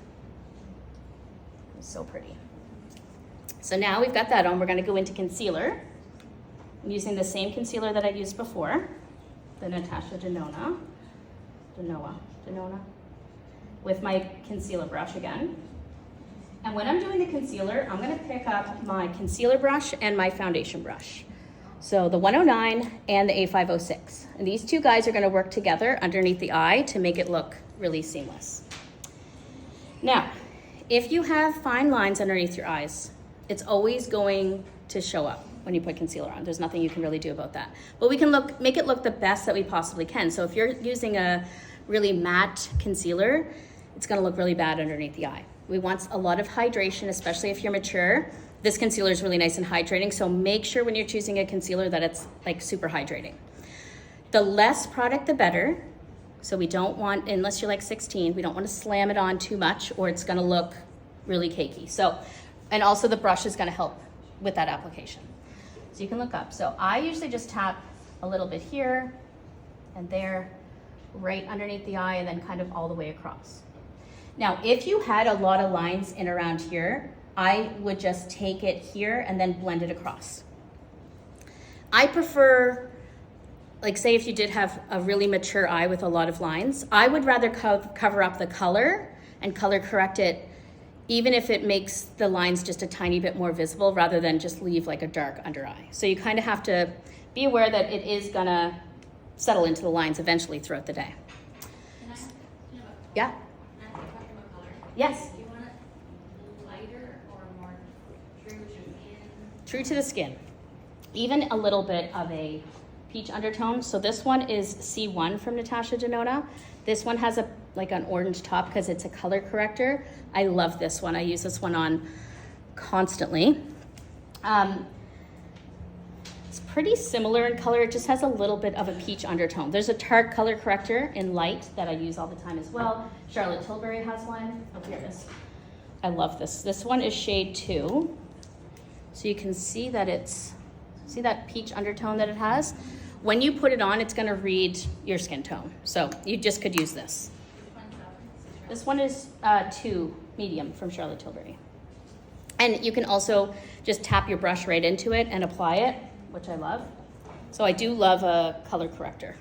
It's so pretty. So now we've got that on, we're gonna go into concealer. I'm using the same concealer that I used before, the Natasha Denona, with my concealer brush again. And when I'm doing the concealer, I'm gonna pick up my concealer brush and my foundation brush. So the 109 and the A506. And these two guys are gonna work together underneath the eye to make it look really seamless. Now, if you have fine lines underneath your eyes, it's always going to show up when you put concealer on. There's nothing you can really do about that. But we can make it look the best that we possibly can. So if you're using a really matte concealer, it's gonna look really bad underneath the eye. We want a lot of hydration, especially if you're mature. This concealer is really nice and hydrating, so make sure when you're choosing a concealer that it's like super hydrating. The less product, the better. So we don't want, unless you're like 16, we don't want to slam it on too much or it's gonna look really cakey. So, and also the brush is gonna help with that application. So you can look up. So I usually just tap a little bit here and there, right underneath the eye, and then kind of all the way across. Now, if you had a lot of lines in around here, I would just take it here and then blend it across. I prefer, like say if you did have a really mature eye with a lot of lines, I would rather cover up the color and color correct it, even if it makes the lines just a tiny bit more visible rather than just leave like a dark under eye. So you kind of have to be aware that it is gonna settle into the lines eventually throughout the day. Yeah? Yes. Do you want it lighter or more true to skin? True to the skin. Even a little bit of a peach undertone. So this one is C1 from Natasha Denona. This one has like an orange top because it's a color corrector. I love this one. I use this one on constantly. It's pretty similar in color. It just has a little bit of a peach undertone. There's a Tarte color corrector in light that I use all the time as well. Charlotte Tilbury has one. Oh, here it is. I love this. This one is shade 2. So you can see that see that peach undertone that it has? When you put it on, it's gonna read your skin tone. So you just could use this. This one is 2 medium from Charlotte Tilbury. And you can also just tap your brush right into it and apply it, which I love. So I do love a color corrector.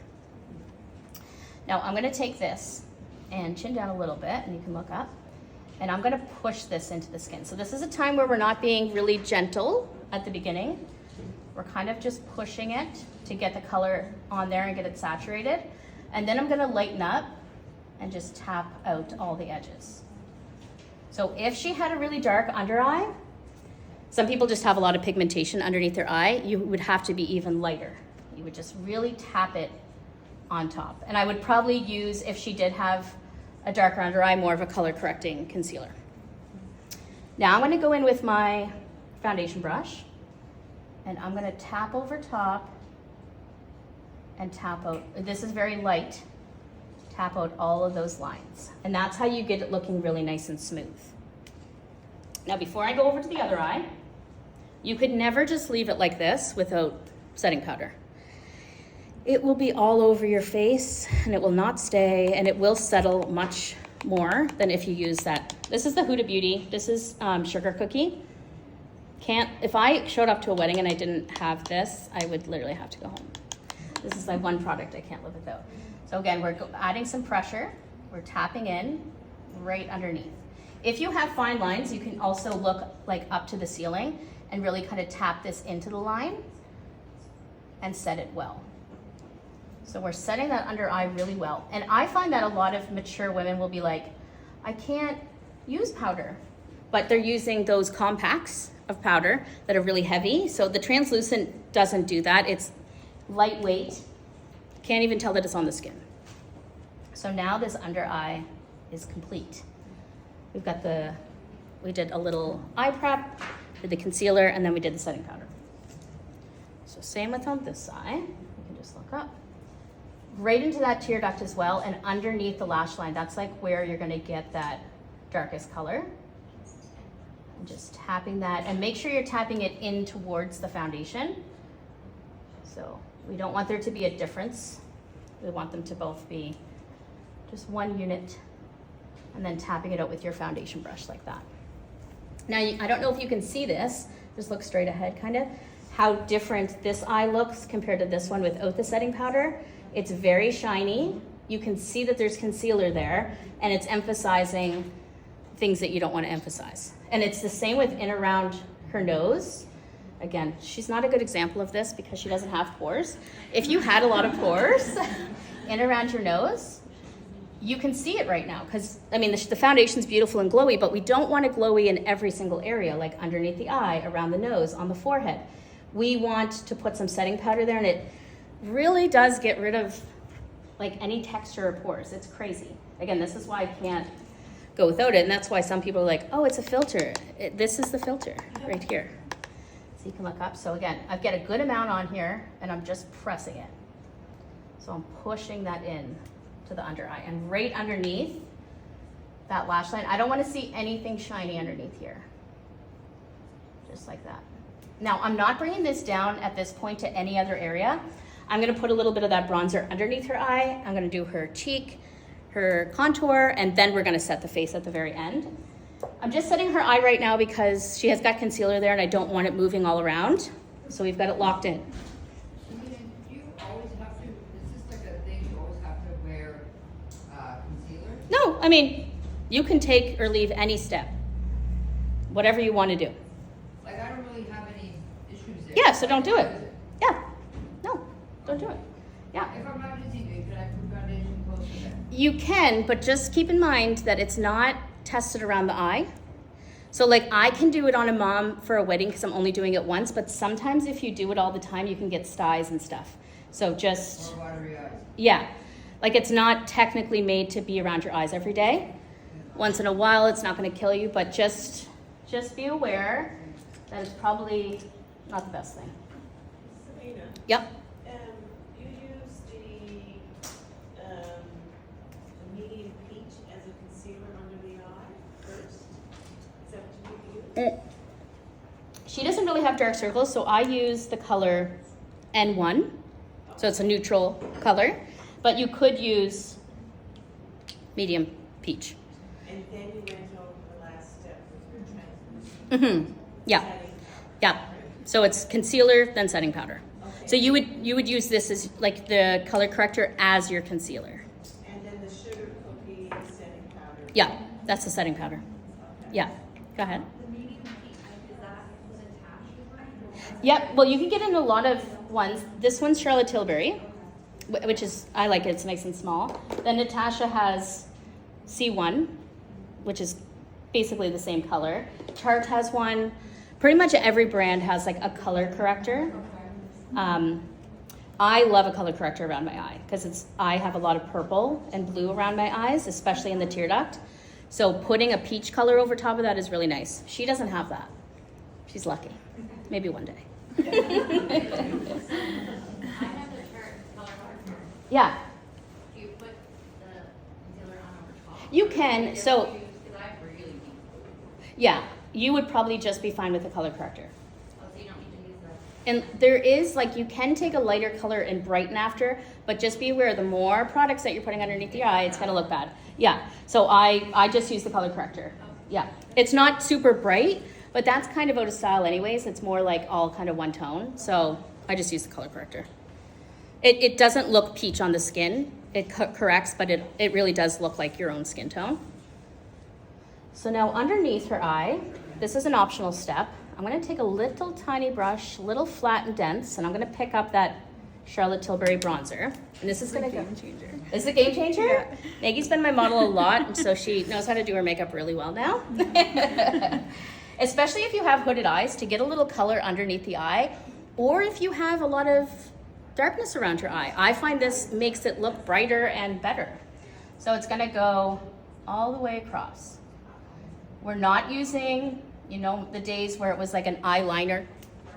Now I'm gonna take this and chin down a little bit, and you can look up, and I'm gonna push this into the skin. So this is a time where we're not being really gentle at the beginning. We're kind of just pushing it to get the color on there and get it saturated. And then I'm gonna lighten up and just tap out all the edges. So if she had a really dark under eye, some people just have a lot of pigmentation underneath their eye, you would have to be even lighter. You would just really tap it on top. And I would probably use, if she did have a darker under eye, more of a color correcting concealer. Now I'm gonna go in with my foundation brush and I'm gonna tap over top and tap out. This is very light. Tap out all of those lines. And that's how you get it looking really nice and smooth. Now before I go over to the other eye, you could never just leave it like this without setting powder. It will be all over your face and it will not stay and it will settle much more than if you use that. This is the Huda Beauty. This is Sugar Cookie. If I showed up to a wedding and I didn't have this, I would literally have to go home. This is my one product I can't live without. So again, we're adding some pressure. We're tapping in right underneath. If you have fine lines, you can also look like up to the ceiling and really kind of tap this into the line and set it well. So we're setting that under eye really well. And I find that a lot of mature women will be like, I can't use powder, but they're using those compacts of powder that are really heavy. So the translucent doesn't do that. It's lightweight. Can't even tell that it's on the skin. So now this under eye is complete. We did a little eye prep, did the concealer, and then we did the setting powder. So same with on this side. You can just look up. Right into that tear duct as well, and underneath the lash line. That's like where you're gonna get that darkest color. And just tapping that, and make sure you're tapping it in towards the foundation. So we don't want there to be a difference. We want them to both be just one unit, and then tapping it out with your foundation brush like that. Now, I don't know if you can see this, just look straight ahead kind of, how different this eye looks compared to this one without the setting powder. It's very shiny. You can see that there's concealer there, and it's emphasizing things that you don't want to emphasize. And it's the same with in around her nose. Again, she's not a good example of this because she doesn't have pores. If you had a lot of pores in around your nose, you can see it right now because, I mean, the foundation's beautiful and glowy, but we don't want it glowy in every single area, like underneath the eye, around the nose, on the forehead. We want to put some setting powder there, and it really does get rid of like any texture or pores. It's crazy. Again, this is why I can't go without it, and that's why some people are like, oh, it's a filter. This is the filter right here. So you can look up. So again, I've got a good amount on here, and I'm just pressing it. So I'm pushing that in to the under eye, and right underneath that lash line. I don't want to see anything shiny underneath here. Just like that. Now, I'm not bringing this down at this point to any other area. I'm gonna put a little bit of that bronzer underneath her eye. I'm gonna do her cheek, her contour, and then we're gonna set the face at the very end. I'm just setting her eye right now because she has got concealer there and I don't want it moving all around. So we've got it locked in. Do you always have to, is this like a thing, you always have to wear concealer? No, I mean, you can take or leave any step. Whatever you want to do. Like, I don't really have any issues there. Yeah, so don't do it. Yeah, no, don't do it. Yeah. If I'm not using it, can I put foundation close to that? You can, but just keep in mind that it's not tested around the eye. So like I can do it on a mom for a wedding because I'm only doing it once, but sometimes if you do it all the time, you can get styes and stuff. So just, Or watery eyes? yeah, like it's not technically made to be around your eyes every day. Once in a while, it's not going to kill you, but just be aware that it's probably not the best thing. Sabina, Yep. you use the medium peach as a concealer under the eye first? Is that what you use? She doesn't really have dark circles, so I use the color N1. So it's a neutral color, but you could use medium peach. And then you went over the last step with your translucent Yeah, setting. yeah. So it's concealer, then setting powder. Okay. So you would use this as like the color corrector as your concealer. And then the sugar cookie setting powder. Yeah, that's the setting powder. Okay. Yeah, go ahead. The medium peach, is that was attached to Yep, well, you can get in a lot of ones. This one's Charlotte Tilbury, which is, I like it, it's nice and small. Then Natasha has C1, which is basically the same color. Tarte has one. Pretty much every brand has like a color corrector. I love a color corrector around my eye because I have a lot of purple and blue around my eyes, especially in the tear duct. So putting a peach color over top of that is really nice. She doesn't have that. She's lucky. Maybe one day. I have the chart, color corrector. Yeah, Do you put the concealer on over top? you can. So Because I have really deep. yeah, you would probably just be fine with a color corrector. Oh, so you don't need to use the. And there is, like, you can take a lighter color and brighten after, but just be aware the more products that you're putting underneath your eye, it's gonna look bad. Yeah, so I just use the color corrector. Yeah, it's not super bright, but that's kind of out of style anyways. It's more like all kind of one tone, so I just use the color corrector. It doesn't look peach on the skin. It corrects, but it really does look like your own skin tone. So now underneath her eye, this is an optional step. I'm gonna take a little tiny brush, little flat and dense, and I'm gonna pick up that Charlotte Tilbury bronzer. And this is gonna go. Game changer. This is a game changer? Yeah. Maggie's been my model a lot, and so she knows how to do her makeup really well now. Especially if you have hooded eyes, to get a little color underneath the eye, or if you have a lot of darkness around your eye. I find this makes it look brighter and better. So it's gonna go all the way across. We're not using, the days where it was like an eyeliner.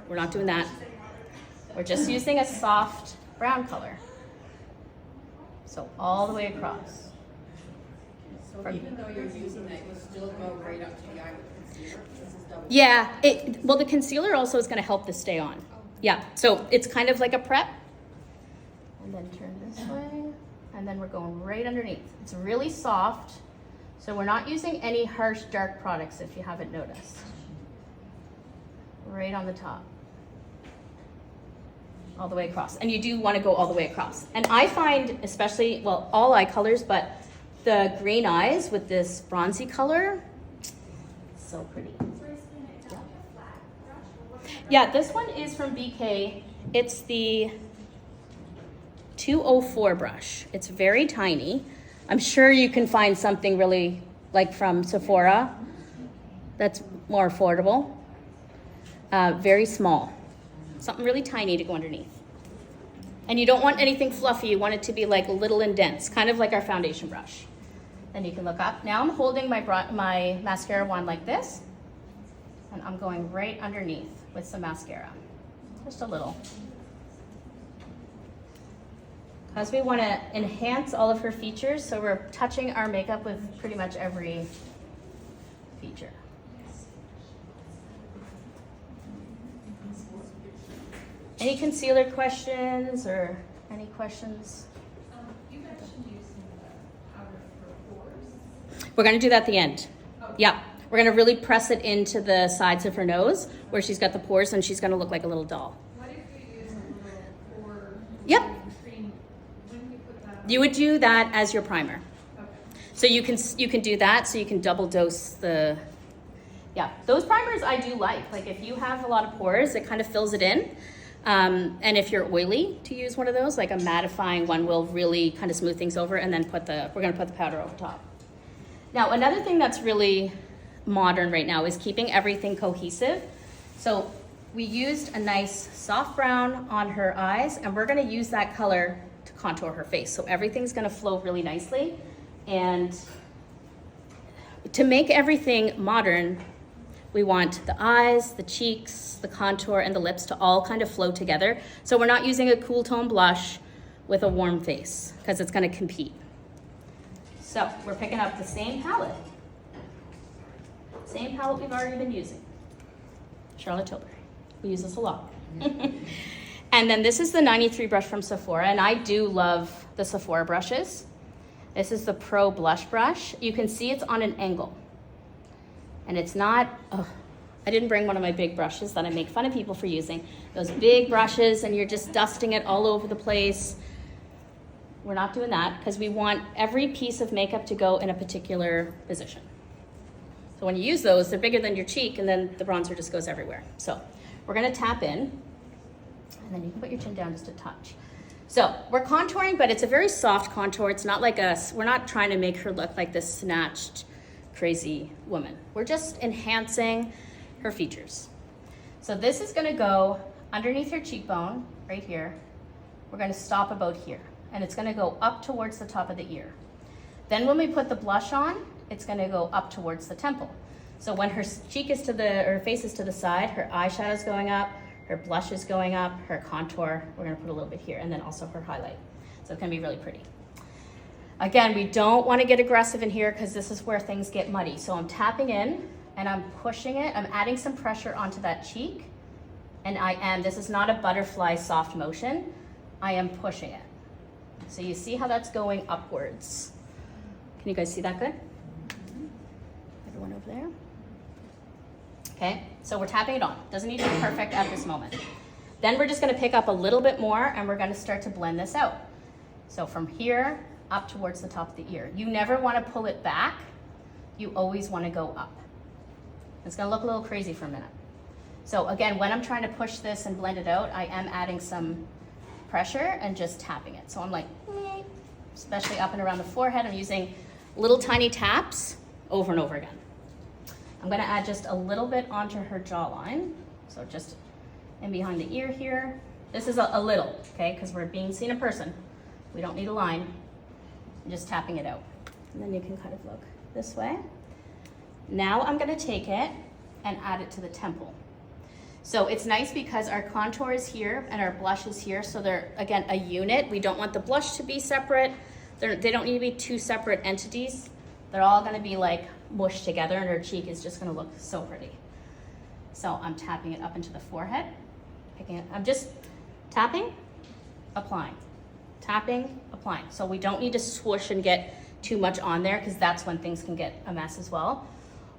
We're not doing that. We're just using a soft brown color. So all the way across. So even though you're using that, you still go right up to the eye with concealer? This is double. Yeah, the concealer also is gonna help this stay on. Yeah, so it's kind of like a prep. And then turn this way, and then we're going right underneath. It's really soft, so we're not using any harsh dark products if you haven't noticed. Right on the top. All the way across. And you do want to go all the way across. And I find, especially, well, all eye colors, but the green eyes with this bronzy color, so pretty. Yeah, this one is from BK. It's the 204 brush. It's very tiny. I'm sure you can find something really like from Sephora that's more affordable. Very small. Something really tiny to go underneath. And you don't want anything fluffy. You want it to be like little and dense, kind of like our foundation brush. Then you can look up. Now I'm holding my mascara wand like this, and I'm going right underneath with some mascara. Just a little. Because we want to enhance all of her features, so we're touching our makeup with pretty much every feature. Any concealer questions or any questions? You mentioned using the powder for pores. We're going to do that at the end. Yeah, we're going to really press it into the sides of her nose where she's got the pores, and she's going to look like a little doll. What if you use a little pore Yep. cream? When do you put that on? You would do that as your primer. Okay. So you can do that, so you can double dose the, yeah. Those primers I do like. Like if you have a lot of pores, it kind of fills it in. And if you're oily, to use one of those, like a mattifying one will really kind of smooth things over, and then we're gonna put the powder over top. Now, another thing that's really modern right now is keeping everything cohesive. So we used a nice soft brown on her eyes, and we're gonna use that color to contour her face. So everything's gonna flow really nicely. And to make everything modern, we want the eyes, the cheeks, the contour, and the lips to all kind of flow together. So we're not using a cool tone blush with a warm face, because it's gonna compete. So we're picking up the same palette. Same palette we've already been using. Charlotte Tilbury. We use this a lot. And then this is the 93 brush from Sephora, and I do love the Sephora brushes. This is the Pro Blush Brush. You can see it's on an angle. And it's not, I didn't bring one of my big brushes that I make fun of people for using. Those big brushes, and you're just dusting it all over the place. We're not doing that, because we want every piece of makeup to go in a particular position. So when you use those, they're bigger than your cheek, and then the bronzer just goes everywhere. So We're gonna tap in, and then you can put your chin down just a touch. So we're contouring, but it's a very soft contour. It's not like we're not trying to make her look like this snatched, crazy woman. We're just enhancing her features. So this is gonna go underneath her cheekbone, right here. We're gonna stop about here, and it's gonna go up towards the top of the ear. Then when we put the blush on, it's gonna go up towards the temple. So when her cheek is her face is to the side, her eyeshadow's going up, her blush is going up, her contour, we're gonna put a little bit here, and then also her highlight. So it's gonna be really pretty. Again, we don't wanna get aggressive in here because this is where things get muddy. So I'm tapping in and I'm pushing it. I'm adding some pressure onto that cheek. And this is not a butterfly soft motion. I am pushing it. So you see how that's going upwards. Can you guys see that good? Everyone over there? Okay, so we're tapping it on. Doesn't need to be perfect at this moment. Then we're just gonna pick up a little bit more and we're gonna start to blend this out. So from here up towards the top of the ear. You never wanna pull it back. You always wanna go up. It's gonna look a little crazy for a minute. So again, when I'm trying to push this and blend it out, I am adding some pressure and just tapping it. So I'm like, especially up and around the forehead, I'm using little tiny taps over and over again. I'm gonna add just a little bit onto her jawline. So just in behind the ear here. This is a little, okay? Because we're being seen in person. We don't need a line. I'm just tapping it out. And then you can kind of look this way. Now I'm gonna take it and add it to the temple. So it's nice because our contour is here and our blush is here. So they're, again, a unit. We don't want the blush to be separate. They don't need to be two separate entities. They're all gonna be like mushed together and her cheek is just gonna look so pretty. So I'm tapping it up into the forehead. Picking it, I'm just tapping, applying, tapping, applying. So we don't need to swoosh and get too much on there because that's when things can get a mess as well.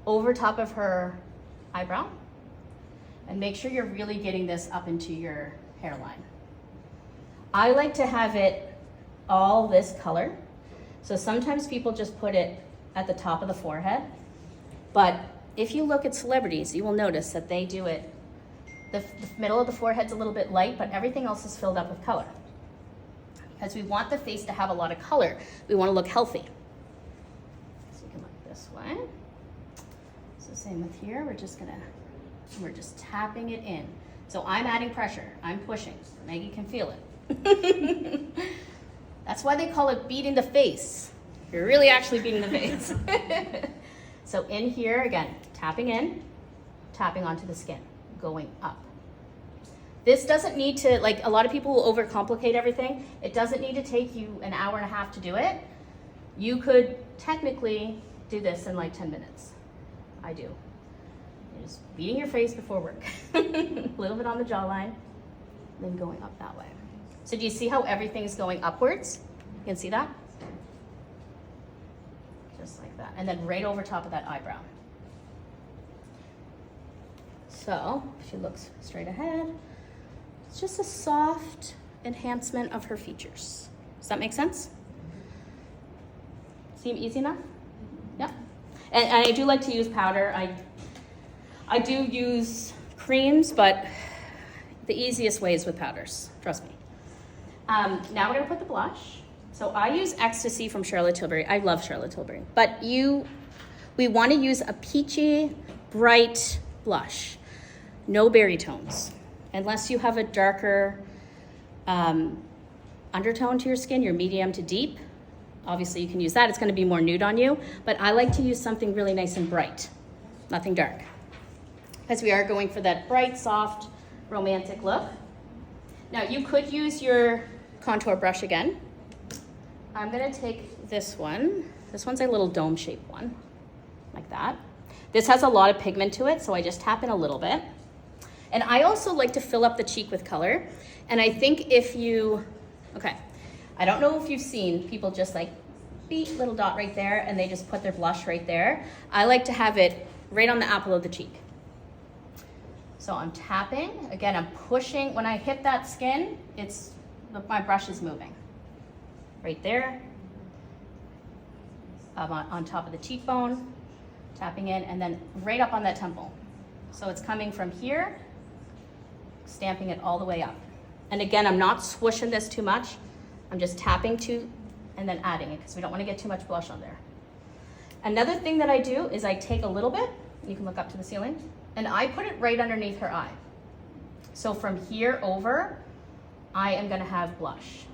Over top of her eyebrow. And make sure you're really getting this up into your hairline. I like to have it all this color. So sometimes people just put it at the top of the forehead. But if you look at celebrities, you will notice that they do it. The middle of the forehead's a little bit light, but everything else is filled up with color. Because we want the face to have a lot of color. We want to look healthy. So you can look this way. So same with here, we're just tapping it in. So I'm adding pressure, I'm pushing. Maggie can feel it. That's why they call it beating the face. You're really actually beating the face. So in here, again, tapping in, tapping onto the skin, going up. This doesn't need to, like a lot of people will overcomplicate everything. It doesn't need to take you an hour and a half to do it. You could technically do this in like 10 minutes. I do. You're just beating your face before work. A little bit on the jawline, then going up that way. So do you see how everything is going upwards? You can see that? Just like that. And then right over top of that eyebrow. So she looks straight ahead. It's just a soft enhancement of her features. Does that make sense? Seem easy enough? Yeah. And I do like to use powder. I do use creams, but the easiest way is with powders, trust me. Now we're gonna put the blush. So I use Ecstasy from Charlotte Tilbury. I love Charlotte Tilbury, but we wanna use a peachy, bright blush. No berry tones. Unless you have a darker undertone to your skin, you're medium to deep. Obviously you can use that, it's gonna be more nude on you, but I like to use something really nice and bright, nothing dark. Because we are going for that bright, soft, romantic look. Now you could use your contour brush again. I'm gonna take this one. This one's a little dome-shaped one, like that. This has a lot of pigment to it, so I just tap in a little bit. And I also like to fill up the cheek with color. And I think if you, okay, I don't know if you've seen people just like beat little dot right there and they just put their blush right there. I like to have it right on the apple of the cheek. So I'm tapping, again, I'm pushing. When I hit that skin, my brush is moving. Right there, on top of the cheekbone, tapping in, and then right up on that temple. So it's coming from here stamping it all the way up. And again, I'm not swooshing this too much. I'm just tapping and then adding it because we don't want to get too much blush on there. Another thing that I do is I take a little bit, you can look up to the ceiling, and I put it right underneath her eye. So from here over, I am gonna have blush.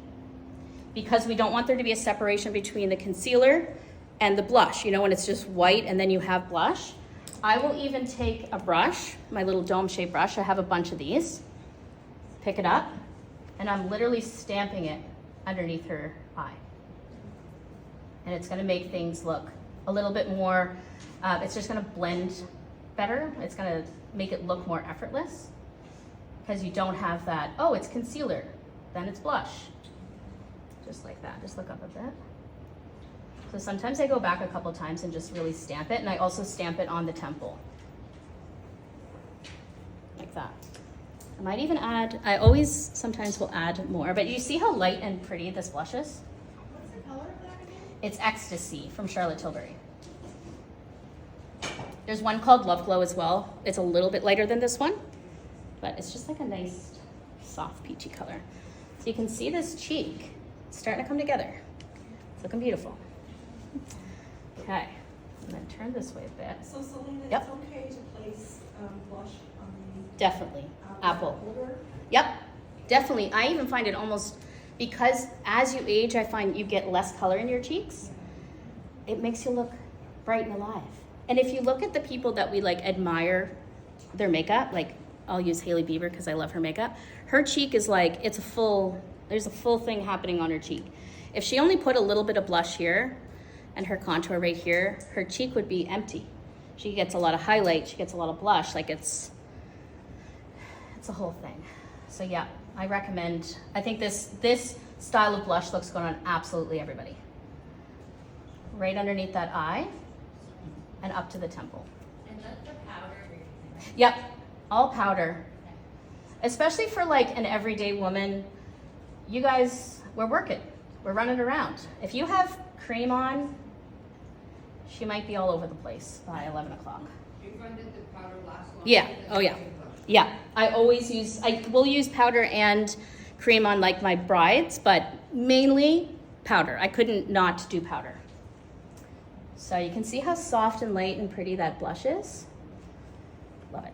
Because we don't want there to be a separation between the concealer and the blush, you know, when it's just white and then you have blush. I will even take a brush, my little dome-shaped brush, I have a bunch of these, pick it up, and I'm literally stamping it underneath her eye. And it's gonna make things look a little bit more, it's just gonna blend better. It's gonna make it look more effortless because you don't have that, oh, it's concealer, then it's blush. Just like that, just look up a bit. So sometimes I go back a couple times and just really stamp it, and I also stamp it on the temple. Like that. I might even add, I always sometimes will add more, but you see how light and pretty this blush is? What's the color of that again? It's Ecstasy from Charlotte Tilbury. There's one called Love Glow as well. It's a little bit lighter than this one, but it's just like a nice, soft peachy color. So you can see this cheek starting to come together. It's looking beautiful. Okay, and then turn this way a bit. So Selena, Yep. it's okay to place blush on the Definitely, apple. holder? Yep, definitely. I even find it almost, because as you age, I find you get less color in your cheeks. It makes you look bright and alive. And if you look at the people that we like admire their makeup, like I'll use Hailey Bieber because I love her makeup. Her cheek is like, there's a full thing happening on her cheek. If she only put a little bit of blush here and her contour right here, her cheek would be empty. She gets a lot of highlight, she gets a lot of blush, like it's a whole thing. So yeah, I recommend, I think this style of blush looks good on absolutely everybody. Right underneath that eye and up to the temple. And let the powder you're using, right? Yep, all powder. Especially for like an everyday woman, you guys, we're working, we're running around. If you have cream on, she might be all over the place by 11 o'clock. Do you find that the powder lasts longer? Yeah, than oh yeah. cream blush? Yeah, I will use powder and cream on like my brides, but mainly powder. I couldn't not do powder. So you can see how soft and light and pretty that blush is. Love it.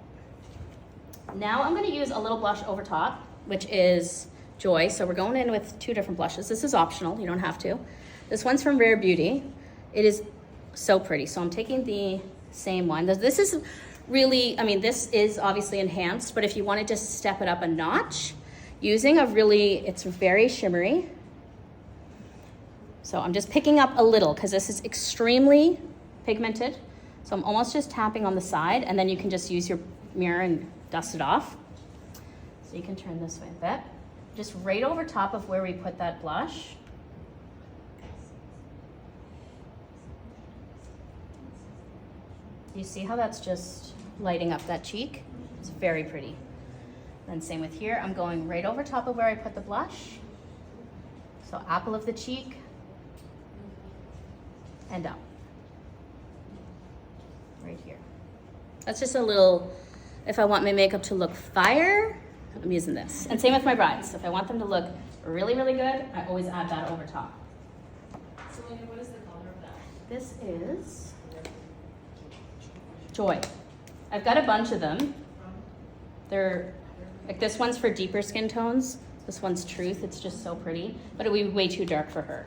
Now I'm gonna use a little blush over top, which is Joy. So we're going in with two different blushes. This is optional, you don't have to. This one's from Rare Beauty. It is so pretty. So I'm taking the same one. This is really, I mean, this is obviously enhanced, but if you want to just step it up a notch, using a really, it's very shimmery. So I'm just picking up a little because this is extremely pigmented. So I'm almost just tapping on the side, and then you can just use your mirror and dust it off. So you can turn this way a bit. Just right over top of where we put that blush. You see how that's just lighting up that cheek? It's very pretty. Then same with here. I'm going right over top of where I put the blush. So apple of the cheek and up. Right here. That's just a little, if I want my makeup to look fire, I'm using this. And same with my brides. If I want them to look really, really good, I always add that over top. Selena, what is the color of that? This is Joy. I've got a bunch of them. They're, like this one's for deeper skin tones. This one's Truth. It's just so pretty, but it would be way too dark for her.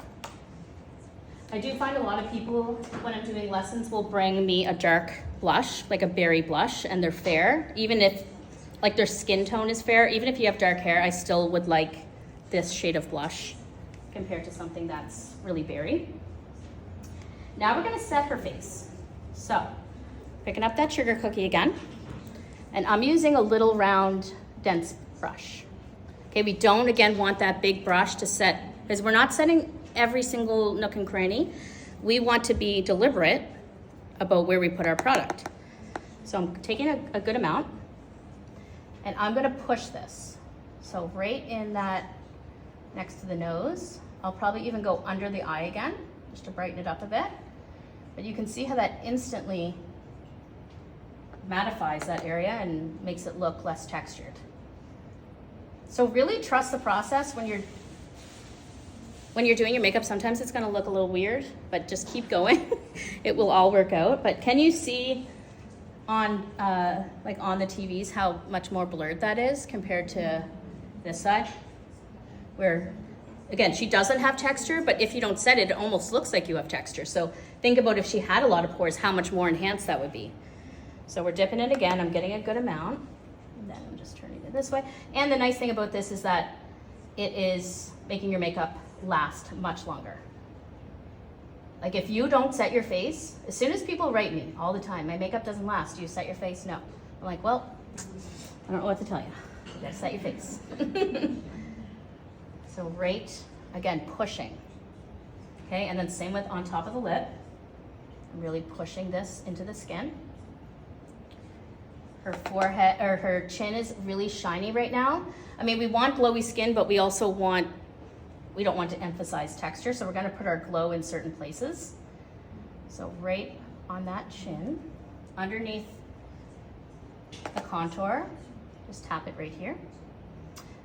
I do find a lot of people, when I'm doing lessons, will bring me a dark blush, like a berry blush, and they're fair. Even if, like their skin tone is fair, even if you have dark hair, I still would like this shade of blush compared to something that's really berry. Now we're gonna set her face. So, picking up that sugar cookie again, and I'm using a little round, dense brush. Okay, we don't, again, want that big brush to set, because we're not setting every single nook and cranny. We want to be deliberate about where we put our product. So I'm taking a good amount, and I'm gonna push this. So right in that, next to the nose, I'll probably even go under the eye again, just to brighten it up a bit. But you can see how that instantly mattifies that area and makes it look less textured. So really trust the process when you're doing your makeup. Sometimes it's gonna look a little weird, but just keep going. It will all work out. But can you see on like on the TVs how much more blurred that is compared to this side? Where, again, she doesn't have texture, but if you don't set it, it almost looks like you have texture. So think about if she had a lot of pores, how much more enhanced that would be. So we're dipping it again. I'm getting a good amount. And then I'm just turning it this way. And the nice thing about this is that it is making your makeup last much longer. Like if you don't set your face, as soon as people write me all the time, my makeup doesn't last, do you set your face? No. I'm like, well, I don't know what to tell you. You gotta set your face. So right, again, pushing. Okay, and then same with on top of the lip. I'm really pushing this into the skin. Her forehead, or her chin is really shiny right now. I mean, we want glowy skin, but we also we don't want to emphasize texture, so we're gonna put our glow in certain places. So right on that chin, underneath the contour, just tap it right here.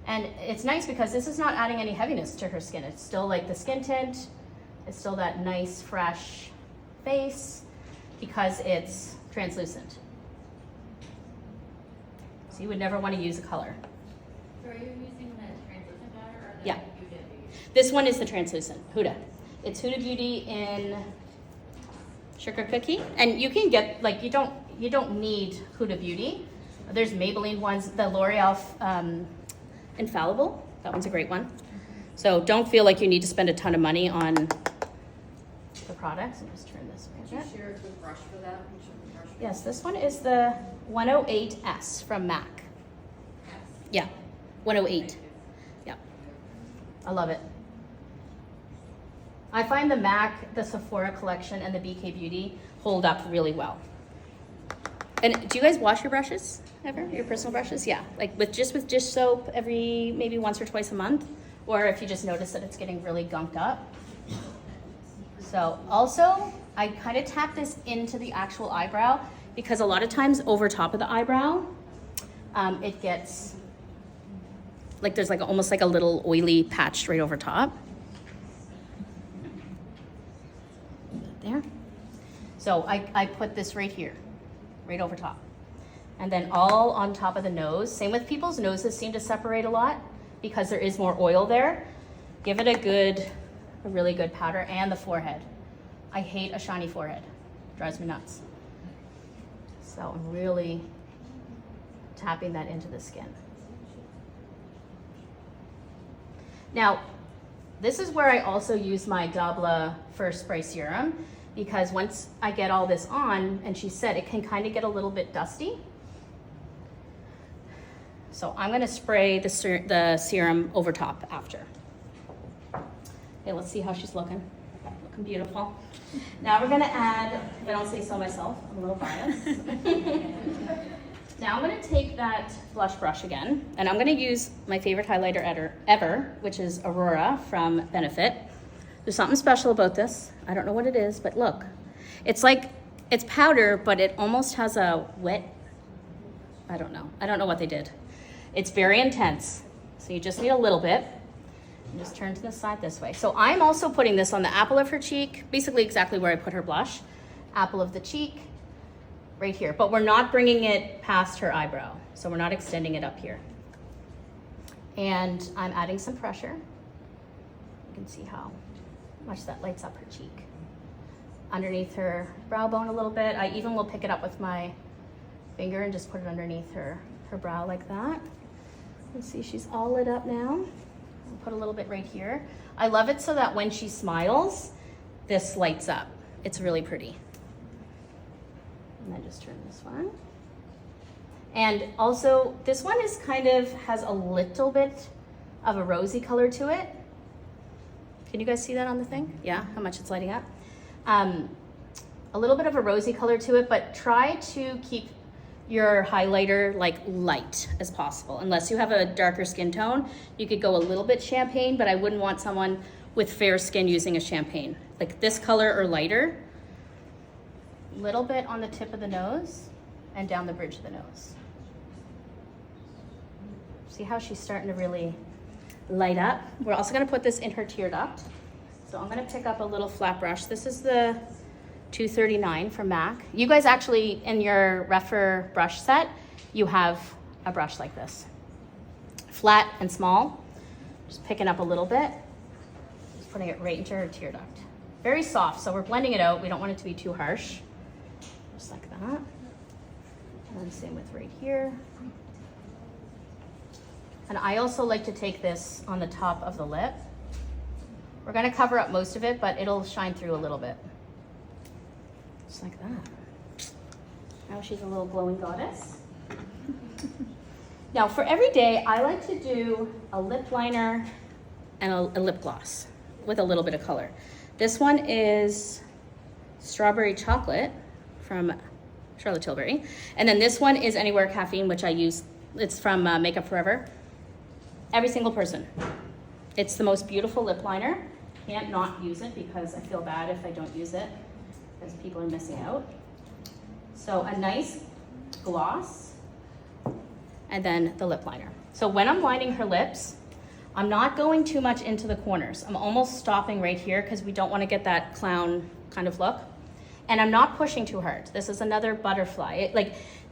And it's nice because this is not adding any heaviness to her skin. It's still like the skin tint, it's still that nice, fresh face because it's translucent. So you would never want to use a color. So are you using the translucent powder or the Yeah. Huda Beauty? This one is the translucent, Huda. It's Huda Beauty in Sugar Cookie. And you can get, like, you don't need Huda Beauty. There's Maybelline ones, the L'Oreal Infallible. That one's a great one. So don't feel like you need to spend a ton of money on the products. I'll just turn this way a Could you bit. share a good brush for that? Which of the brush? Yes, this one is the 108S from MAC. Yeah, 108. Yeah, I love it. I find the MAC, the Sephora collection, and the BK Beauty hold up really well. And do you guys wash your brushes ever? Your personal brushes? Yeah, like with dish soap every maybe once or twice a month, or if you just notice that it's getting really gunked up. So also, I kind of tap this into the actual eyebrow because a lot of times over top of the eyebrow, it gets like there's like almost like a little oily patch right over top. There. So I put this right here, right over top. And then all on top of the nose. Same with people's noses seem to separate a lot because there is more oil there. Give it a really good powder, and the forehead. I hate a shiny forehead. Drives me nuts. So I'm really tapping that into the skin. Now, this is where I also use my Dabla First Spray Serum because once I get all this on, and she said it can kind of get a little bit dusty. So I'm gonna spray the serum over top after. Okay, let's see how she's looking. Looking beautiful. Now we're gonna add, if I don't say so myself, I'm a little biased. Now I'm gonna take that blush brush again, and I'm gonna use my favorite highlighter ever, which is Aurora from Benefit. There's something special about this. I don't know what it is, but look. It's like, it's powder, but it almost has a wet, I don't know what they did. It's very intense, so you just need a little bit. And just turn to the side this way. So I'm also putting this on the apple of her cheek, basically exactly where I put her blush. Apple of the cheek, right here. But we're not bringing it past her eyebrow, so we're not extending it up here. And I'm adding some pressure. You can see how much that lights up her cheek. Underneath her brow bone a little bit. I even will pick it up with my finger and just put it underneath her brow like that. Let's see, she's all lit up now. I'll put a little bit right here. I love it so that when she smiles, this lights up. It's really pretty. And then just turn this one. And also, this one is has a little bit of a rosy color to it. Can you guys see that on the thing? Yeah, how much it's lighting up? A little bit of a rosy color to it, but try to keep your highlighter like light as possible. Unless you have a darker skin tone, you could go a little bit champagne, but I wouldn't want someone with fair skin using a champagne. Like this color or lighter. Little bit on the tip of the nose and down the bridge of the nose. See how she's starting to really light up? We're also gonna put this in her tear duct. So I'm gonna pick up a little flat brush. This is the 239 from MAC. You guys actually, in your Refer brush set, you have a brush like this. Flat and small. Just picking up a little bit. Just putting it right into her tear duct. Very soft, so we're blending it out. We don't want it to be too harsh. Just like that. And then same with right here. And I also like to take this on the top of the lip. We're gonna cover up most of it, but it'll shine through a little bit. Just like that. Now she's a little glowing goddess. Now for every day, I like to do a lip liner and a lip gloss with a little bit of color. This one is Strawberry Chocolate from Charlotte Tilbury. And then this one is Anywhere Caffeine, which I use. It's from Makeup Forever. Every single person. It's the most beautiful lip liner. Can't not use it because I feel bad if I don't use it because people are missing out. So a nice gloss and then the lip liner. So when I'm lining her lips, I'm not going too much into the corners. I'm almost stopping right here because we don't want to get that clown kind of look. And I'm not pushing too hard. This is another butterfly.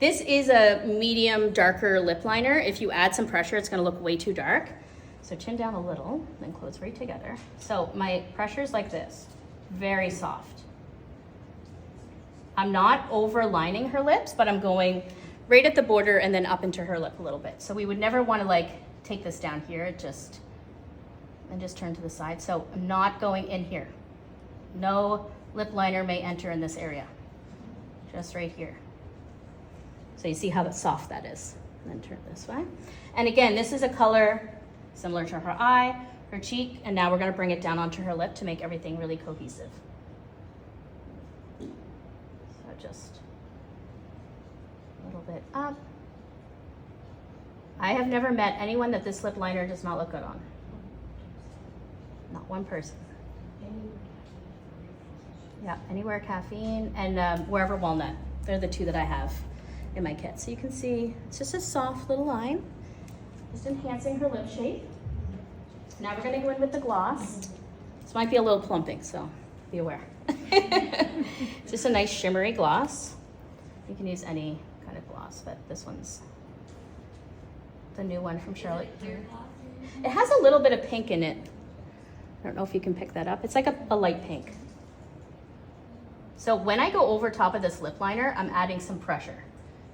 This is a medium, darker lip liner. If you add some pressure, it's gonna look way too dark. So chin down a little, then close right together. So my pressure is like this, very soft. I'm not overlining her lips, but I'm going right at the border and then up into her lip a little bit. So we would never wanna take this down here, and just turn to the side. So I'm not going in here. No lip liner may enter in this area, just right here. So you see how soft that is. And then turn it this way. And again, this is a color similar to her eye, her cheek, and now we're gonna bring it down onto her lip to make everything really cohesive. So just a little bit up. I have never met anyone that this lip liner does not look good on. Not one person. Yeah, Anywhere Caffeine and Wherever Walnut. They're the two that I have in my kit. So you can see it's just a soft little line, just enhancing her lip shape. Now we're gonna go in with the gloss. This might be a little plumping, so be aware. It's just a nice shimmery gloss. You can use any kind of gloss, but this one's the new one from Charlotte. It has a little bit of pink in it. I don't know if you can pick that up. It's like a light pink. So when I go over top of this lip liner, I'm adding some pressure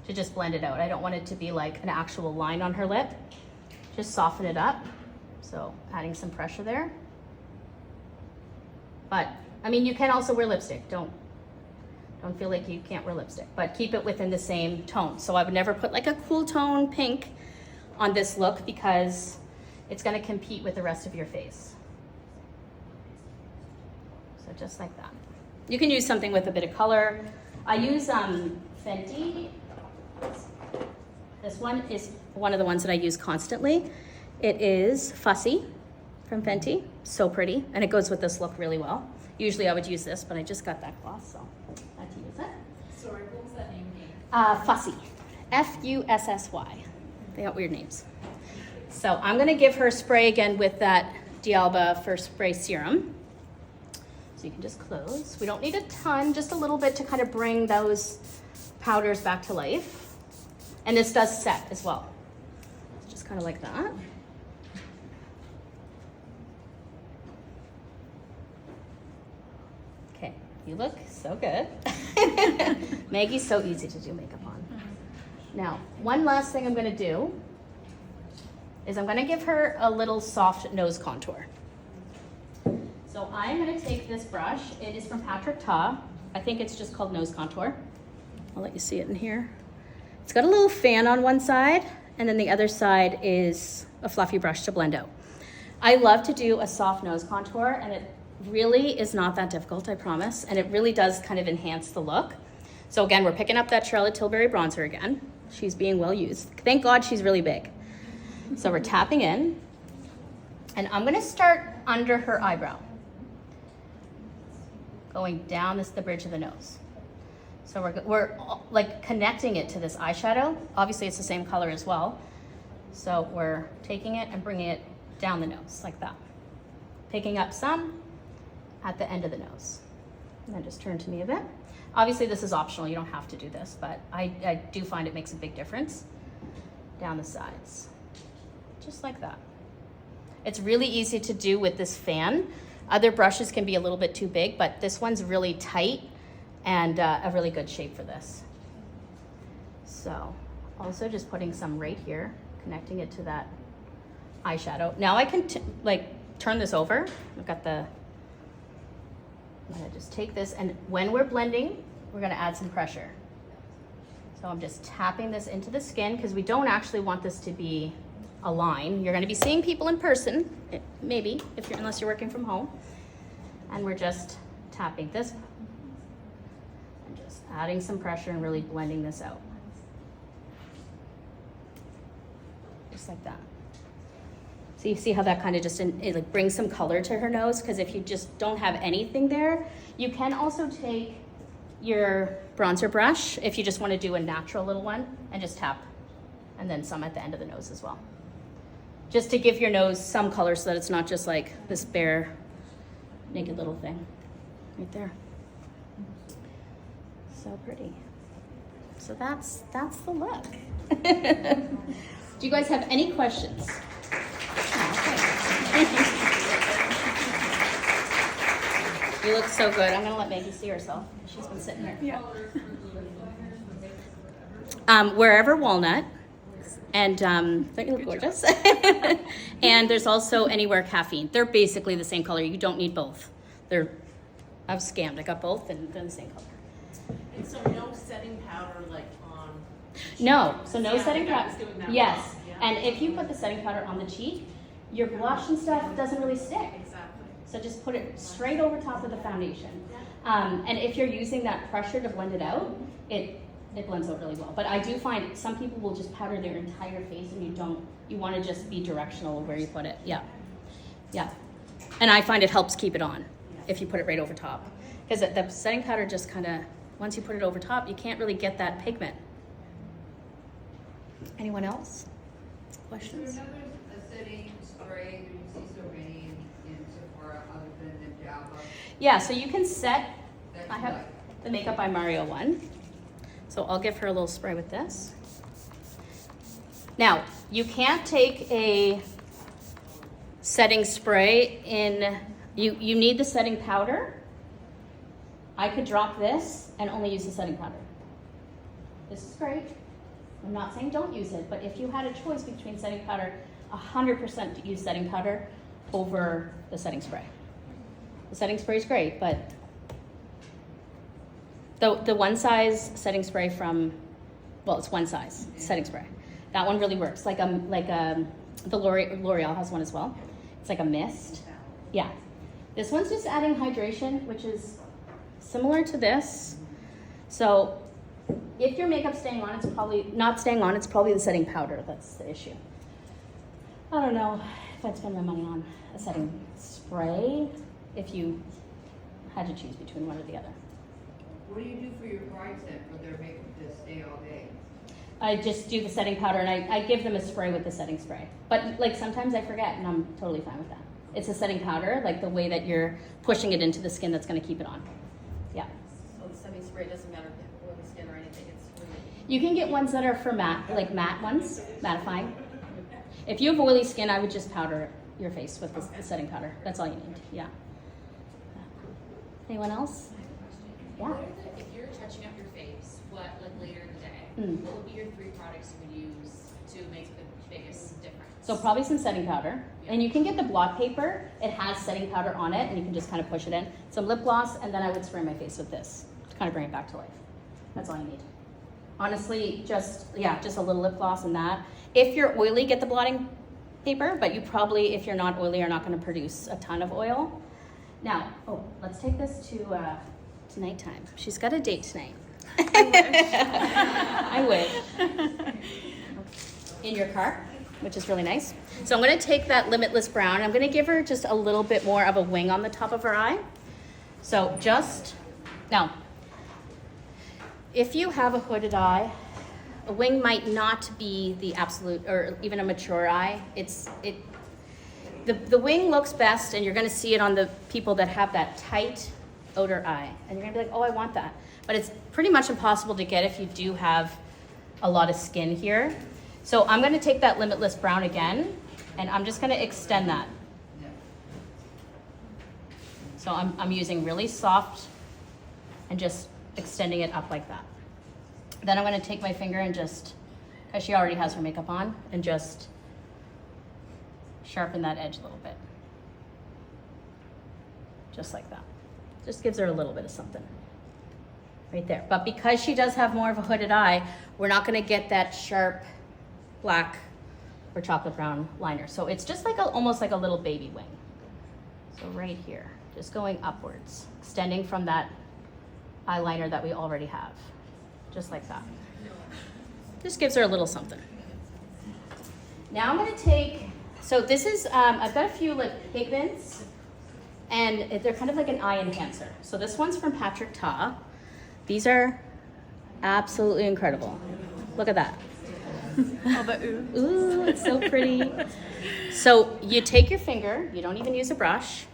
to just blend it out. I don't want it to be like an actual line on her lip. Just soften it up. So adding some pressure there. But, I mean, you can also wear lipstick. Don't feel like you can't wear lipstick, but keep it within the same tone. So I would never put like a cool tone pink on this look because it's gonna compete with the rest of your face. So just like that. You can use something with a bit of color. I use Fenty. This one is one of the ones that I use constantly. It is Fussy from Fenty. So pretty, and it goes with this look really well. Usually I would use this, but I just got that gloss, so I had to use it. Sorry, what was that name again? Fussy. Fussy. They got weird names. So I'm gonna give her a spray again with that D'Alba First Spray Serum. So you can just close. We don't need a ton, just a little bit to kind of bring those powders back to life. And this does set as well. It's just kind of like that. Okay, you look so good. Maggie's so easy to do makeup on. Now, one last thing I'm gonna do is I'm gonna give her a little soft nose contour. So I'm gonna take this brush. It is from Patrick Ta. I think it's just called Nose Contour. I'll let you see it in here. It's got a little fan on one side, and then the other side is a fluffy brush to blend out. I love to do a soft nose contour, and it really is not that difficult, I promise, and it really does kind of enhance the look. So again, we're picking up that Charlotte Tilbury bronzer again. She's being well used. Thank God she's really big. So we're tapping in, and I'm gonna start under her eyebrow, going down the bridge of the nose. So we're like connecting it to this eyeshadow. Obviously it's the same color as well. So we're taking it and bringing it down the nose like that. Picking up some at the end of the nose. And then just turn to me a bit. Obviously this is optional, you don't have to do this, but I do find it makes a big difference. Down the sides, just like that. It's really easy to do with this fan. Other brushes can be a little bit too big, but this one's really tight and a really good shape for this. So also just putting some right here, connecting it to that eyeshadow. Now I can turn this over. I've got the, I'm gonna just take this, and when we're blending, we're gonna add some pressure. So I'm just tapping this into the skin because we don't actually want this to be a line. You're gonna be seeing people in person, maybe, unless you're working from home. And we're just tapping this and just adding some pressure and really blending this out. Just like that. So you see how that kind of just it like brings some color to her nose, because if you just don't have anything there, you can also take your bronzer brush if you just want to do a natural little one and just tap, and then some at the end of the nose as well. Just to give your nose some color so that it's not just like this bare, naked little thing right there. So pretty. So that's the look. Do you guys have any questions? You look so good. I'm gonna let Maggie see herself. She's been sitting here. Yeah. Wherever walnut, and don't you look gorgeous? And there's also anywhere caffeine. They're basically the same color. You don't need both. I've scammed. I got both, and they're the same color. And so no setting powder like on. No, so no Yeah, setting I powder. was doing that Yes, wrong. Yeah. and if you put the setting powder on the cheek, your blush and stuff doesn't really stick. Exactly. So just put it straight over top of the foundation. And if you're using that pressure to blend it out, it blends out really well. But I do find some people will just powder their entire face, and you want to just be directional where you put it. Yeah, yeah. And I find it helps keep it on if you put it right over top. Because the setting powder just kind of, once you put it over top, you can't really get that pigment. Anyone else? Questions? Is there another setting spray that you see so many in Sephora other than the Java? Yeah, so you can set, That's I have like- the Makeup by Mario one. So I'll give her a little spray with this. Now, you can't take a setting spray in, you need the setting powder. I could drop this and only use the setting powder. This is great. I'm not saying don't use it, but if you had a choice between setting powder, 100% use setting powder over the setting spray. The setting spray is great, but the one size setting spray from, well, it's one size setting spray. That one really works. The L'Oreal has one as well. It's like a mist. Yeah. This one's just adding hydration, which is similar to this. So if your makeup's staying on, it's probably not staying on, it's probably the setting powder that's the issue. I don't know if I'd spend my money on a setting spray if you had to choose between one or the other. What do you do for your brides then, for their makeup to stay all day? I just do the setting powder, and I give them a spray with the setting spray. But like sometimes I forget, and I'm totally fine with that. It's a setting powder, like the way that you're pushing it into the skin that's gonna keep it on. Yeah. So the setting spray doesn't matter if oily skin or anything, it's really. You can get ones that are for matte, like matte ones, mattifying. If you have oily skin, I would just powder your face with the setting powder. That's all you need, yeah. Anyone else? Yeah. If you're touching up your face, like later in the day, what would be your 3 products you would use to make the biggest difference? So probably some setting powder. And you can get the blot paper. It has setting powder on it, and you can just kind of push it in. Some lip gloss, and then I would spray my face with this to kind of bring it back to life. That's all you need. Honestly, just a little lip gloss and that. If you're oily, get the blotting paper, but you probably, if you're not oily, are not going to produce a ton of oil. Now, let's take this to nighttime. She's got a date tonight. I wish. In your car, which is really nice. So I'm going to take that Limitless Brown. I'm going to give her just a little bit more of a wing on the top of her eye. So just, now, if you have a hooded eye, A wing might not be the absolute, or even a mature eye. The wing looks best, and you're gonna see it on the people that have that tight outer eye. And you're gonna be like, oh, I want that. But it's pretty much impossible to get if you do have a lot of skin here. So I'm gonna take that Limitless Brown again, and I'm just gonna extend that. So I'm using really soft and just extending it up like that. Then I'm gonna take my finger and just, because she already has her makeup on, and just sharpen that edge a little bit. Just like that. Just gives her a little bit of something. Right there. But because she does have more of a hooded eye, we're not gonna get that sharp black or chocolate brown liner. So it's just like almost like a little baby wing. So right here, just going upwards, extending from that eyeliner that we already have. Just like that. Just gives her a little something. Now I'm gonna take, so this is, I've got a few lip pigments, and they're kind of like an eye enhancer. So this one's from Patrick Ta. These are absolutely incredible. Look at that. Oh, but Ooh, it's so pretty. So you take your finger, you don't even use a brush,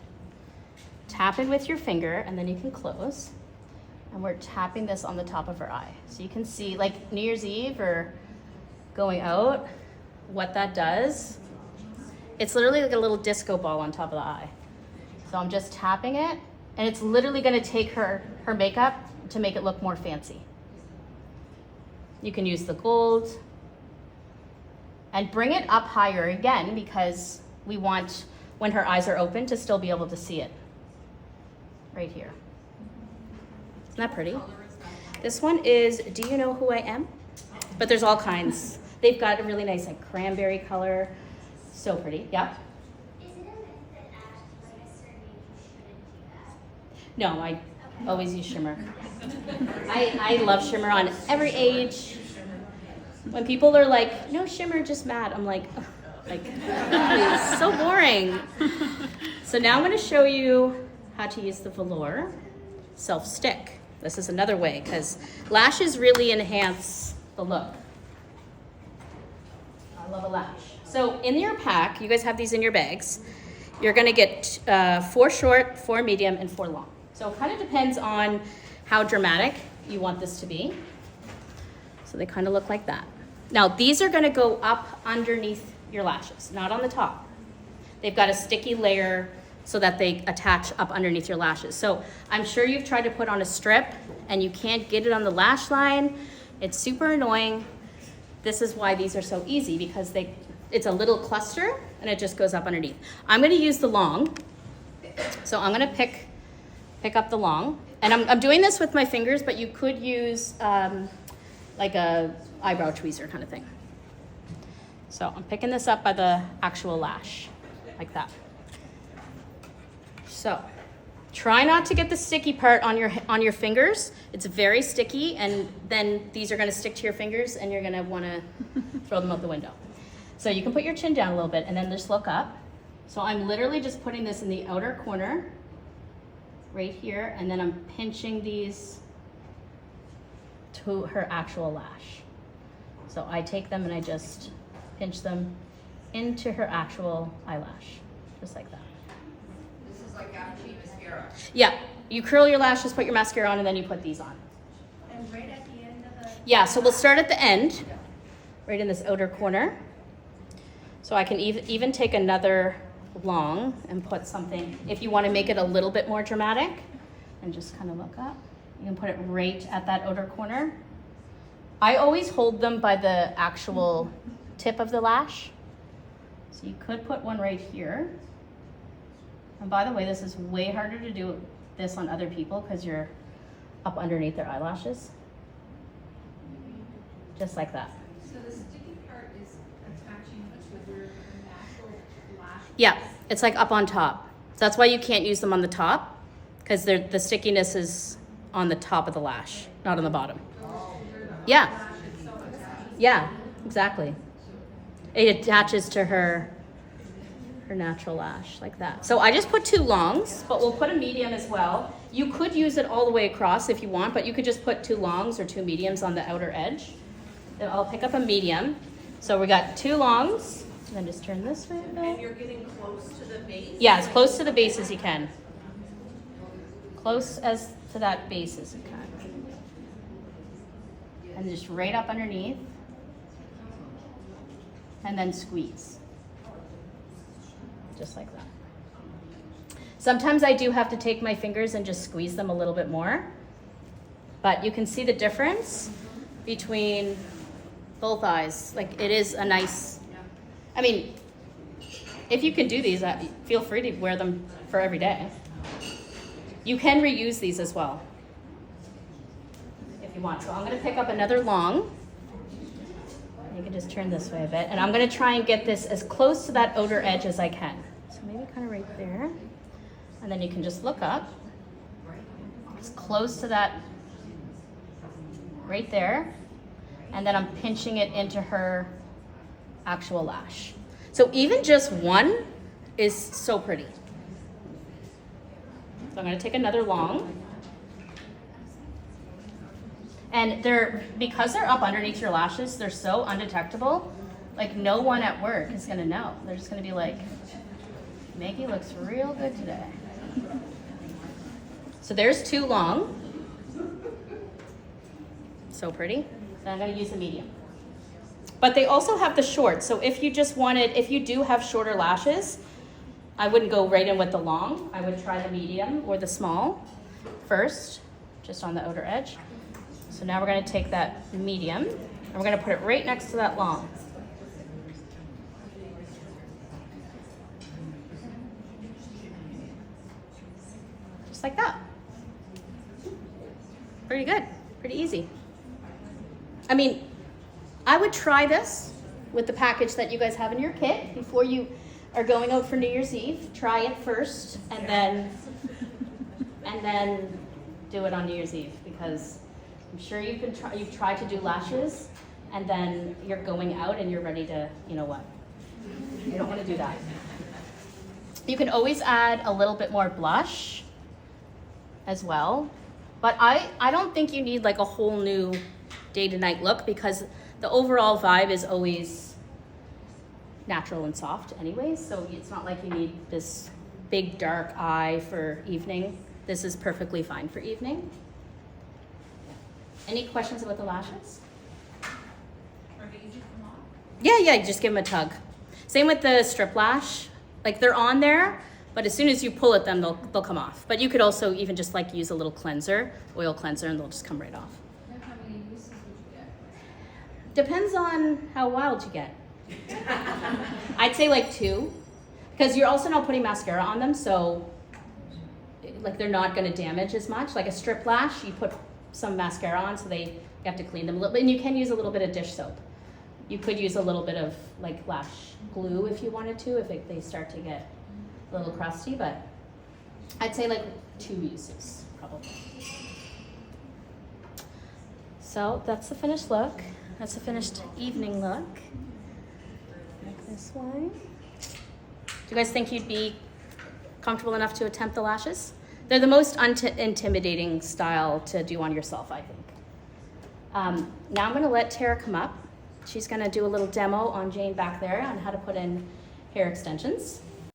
tap it with your finger, and then you can close. And we're tapping this on the top of her eye. So you can see, like New Year's Eve or going out, what that does. It's literally like a little disco ball on top of the eye. So I'm just tapping it, and it's literally gonna take her makeup to make it look more fancy. You can use the gold and bring it up higher again, because we want, when her eyes are open, to still be able to see it. Right here. Isn't that pretty? This one is Do You Know Who I Am? But there's all kinds. They've got a really nice like cranberry color. So pretty. Yeah? Is it a myth that at like a certain age you shouldn't do that? No, I always use shimmer. I love shimmer on every age. When people are like, no shimmer, just matte, I'm like, ugh, like, please, so boring. So now I'm going to show you how to use the velour self-stick. This is another way, because lashes really enhance the look. I love a lash. So in your pack, you guys have these in your bags, you're gonna get 4 short, 4 medium, and 4 long. So it kind of depends on how dramatic you want this to be. So they kind of look like that. Now these are gonna go up underneath your lashes, not on the top. They've got a sticky layer so that they attach up underneath your lashes. So I'm sure you've tried to put on a strip and you can't get it on the lash line. It's super annoying. This is why these are so easy, because it's a little cluster and it just goes up underneath. I'm gonna use the long. So I'm gonna pick up the long. And I'm doing this with my fingers, but you could use like a eyebrow tweezer kind of thing. So I'm picking this up by the actual lash, like that. So try not to get the sticky part on your fingers. It's very sticky, and then these are gonna stick to your fingers and you're gonna wanna throw them out the window. So you can put your chin down a little bit and then just look up. So I'm literally just putting this in the outer corner, right here, and then I'm pinching these to her actual lash. So I take them and I just pinch them into her actual eyelash, just like that. This is like after mascara. Yeah, you curl your lashes, put your mascara on, and then you put these on. And right at the end of the. Yeah, so we'll start at the end, right in this outer corner. So I can even take another long and put something, if you want to make it a little bit more dramatic, and just kind of look up. You can put it right at that outer corner. I always hold them by the actual tip of the lash. So you could put one right here. And by the way, this is way harder to do this on other people because you're up underneath their eyelashes. Just like that. So the sticky part is attaching to where the natural lash. Yeah, it's like up on top. So that's why you can't use them on the top, because the stickiness is on the top of the lash, not on the bottom. Yeah. Yeah, exactly. It attaches to her natural lash like that. So I just put 2 longs, but we'll put a medium as well. You could use it all the way across if you want, but you could just put 2 longs or 2 mediums on the outer edge. Then I'll pick up a medium. So we got 2 longs, and then just turn this way a And bit. you're getting close to the base? Yeah, as close to the base as you can. Close as to that base as you can. And just right up underneath. And then squeeze. Just like that. Sometimes I do have to take my fingers and just squeeze them a little bit more. But you can see the difference between both eyes. Like, it is a nice, I mean, if you can do these, feel free to wear them for every day. You can reuse these as well, if you want. So I'm gonna pick up another long. You can just turn this way a bit. And I'm gonna try and get this as close to that outer edge as I can. So maybe kind of right there. And then you can just look up. As close to that, right there. And then I'm pinching it into her actual lash. So even just one is so pretty. So I'm gonna take another long. And because they're up underneath your lashes, they're so undetectable, like no one at work is gonna know. They're just gonna be like, Maggie looks real good today. So there's 2 long. So pretty. Then I'm gonna use the medium. But they also have the short, so if you do have shorter lashes, I wouldn't go right in with the long. I would try the medium or the small first, just on the outer edge. So now we're gonna take that medium, and we're gonna put it right next to that long. Just like that. Pretty good, pretty easy. I mean, I would try this with the package that you guys have in your kit before you are going out for New Year's Eve. Try it first, and then do it on New Year's Eve, because I'm sure you've tried to do lashes, and then you're going out and you're ready to, you know what? You don't want to do that. You can always add a little bit more blush as well, but I don't think you need like a whole new day to night look, because the overall vibe is always natural and soft anyways, so it's not like you need this big dark eye for evening. This is perfectly fine for evening. Any questions about the lashes? Are they easy to come off? Yeah, you just give them a tug. Same with the strip lash. Like, they're on there, but as soon as you pull at them, they'll come off. But you could also even just like use a little cleanser, oil cleanser, and they'll just come right off. And how many uses would you get? Depends on how wild you get. I'd say like 2, because you're also not putting mascara on them, so like they're not going to damage as much. Like a strip lash, you put some mascara on, so you have to clean them a little bit, and you can use a little bit of dish soap. You could use a little bit of like lash glue if you wanted to, if they start to get a little crusty, but I'd say like 2 uses probably. So that's the finished look. That's the finished evening look. Like this one. Do you guys think you'd be comfortable enough to attempt the lashes? They're the most intimidating style to do on yourself, I think. Now I'm gonna let Tara come up. She's gonna do a little demo on Jane back there on how to put in hair extensions.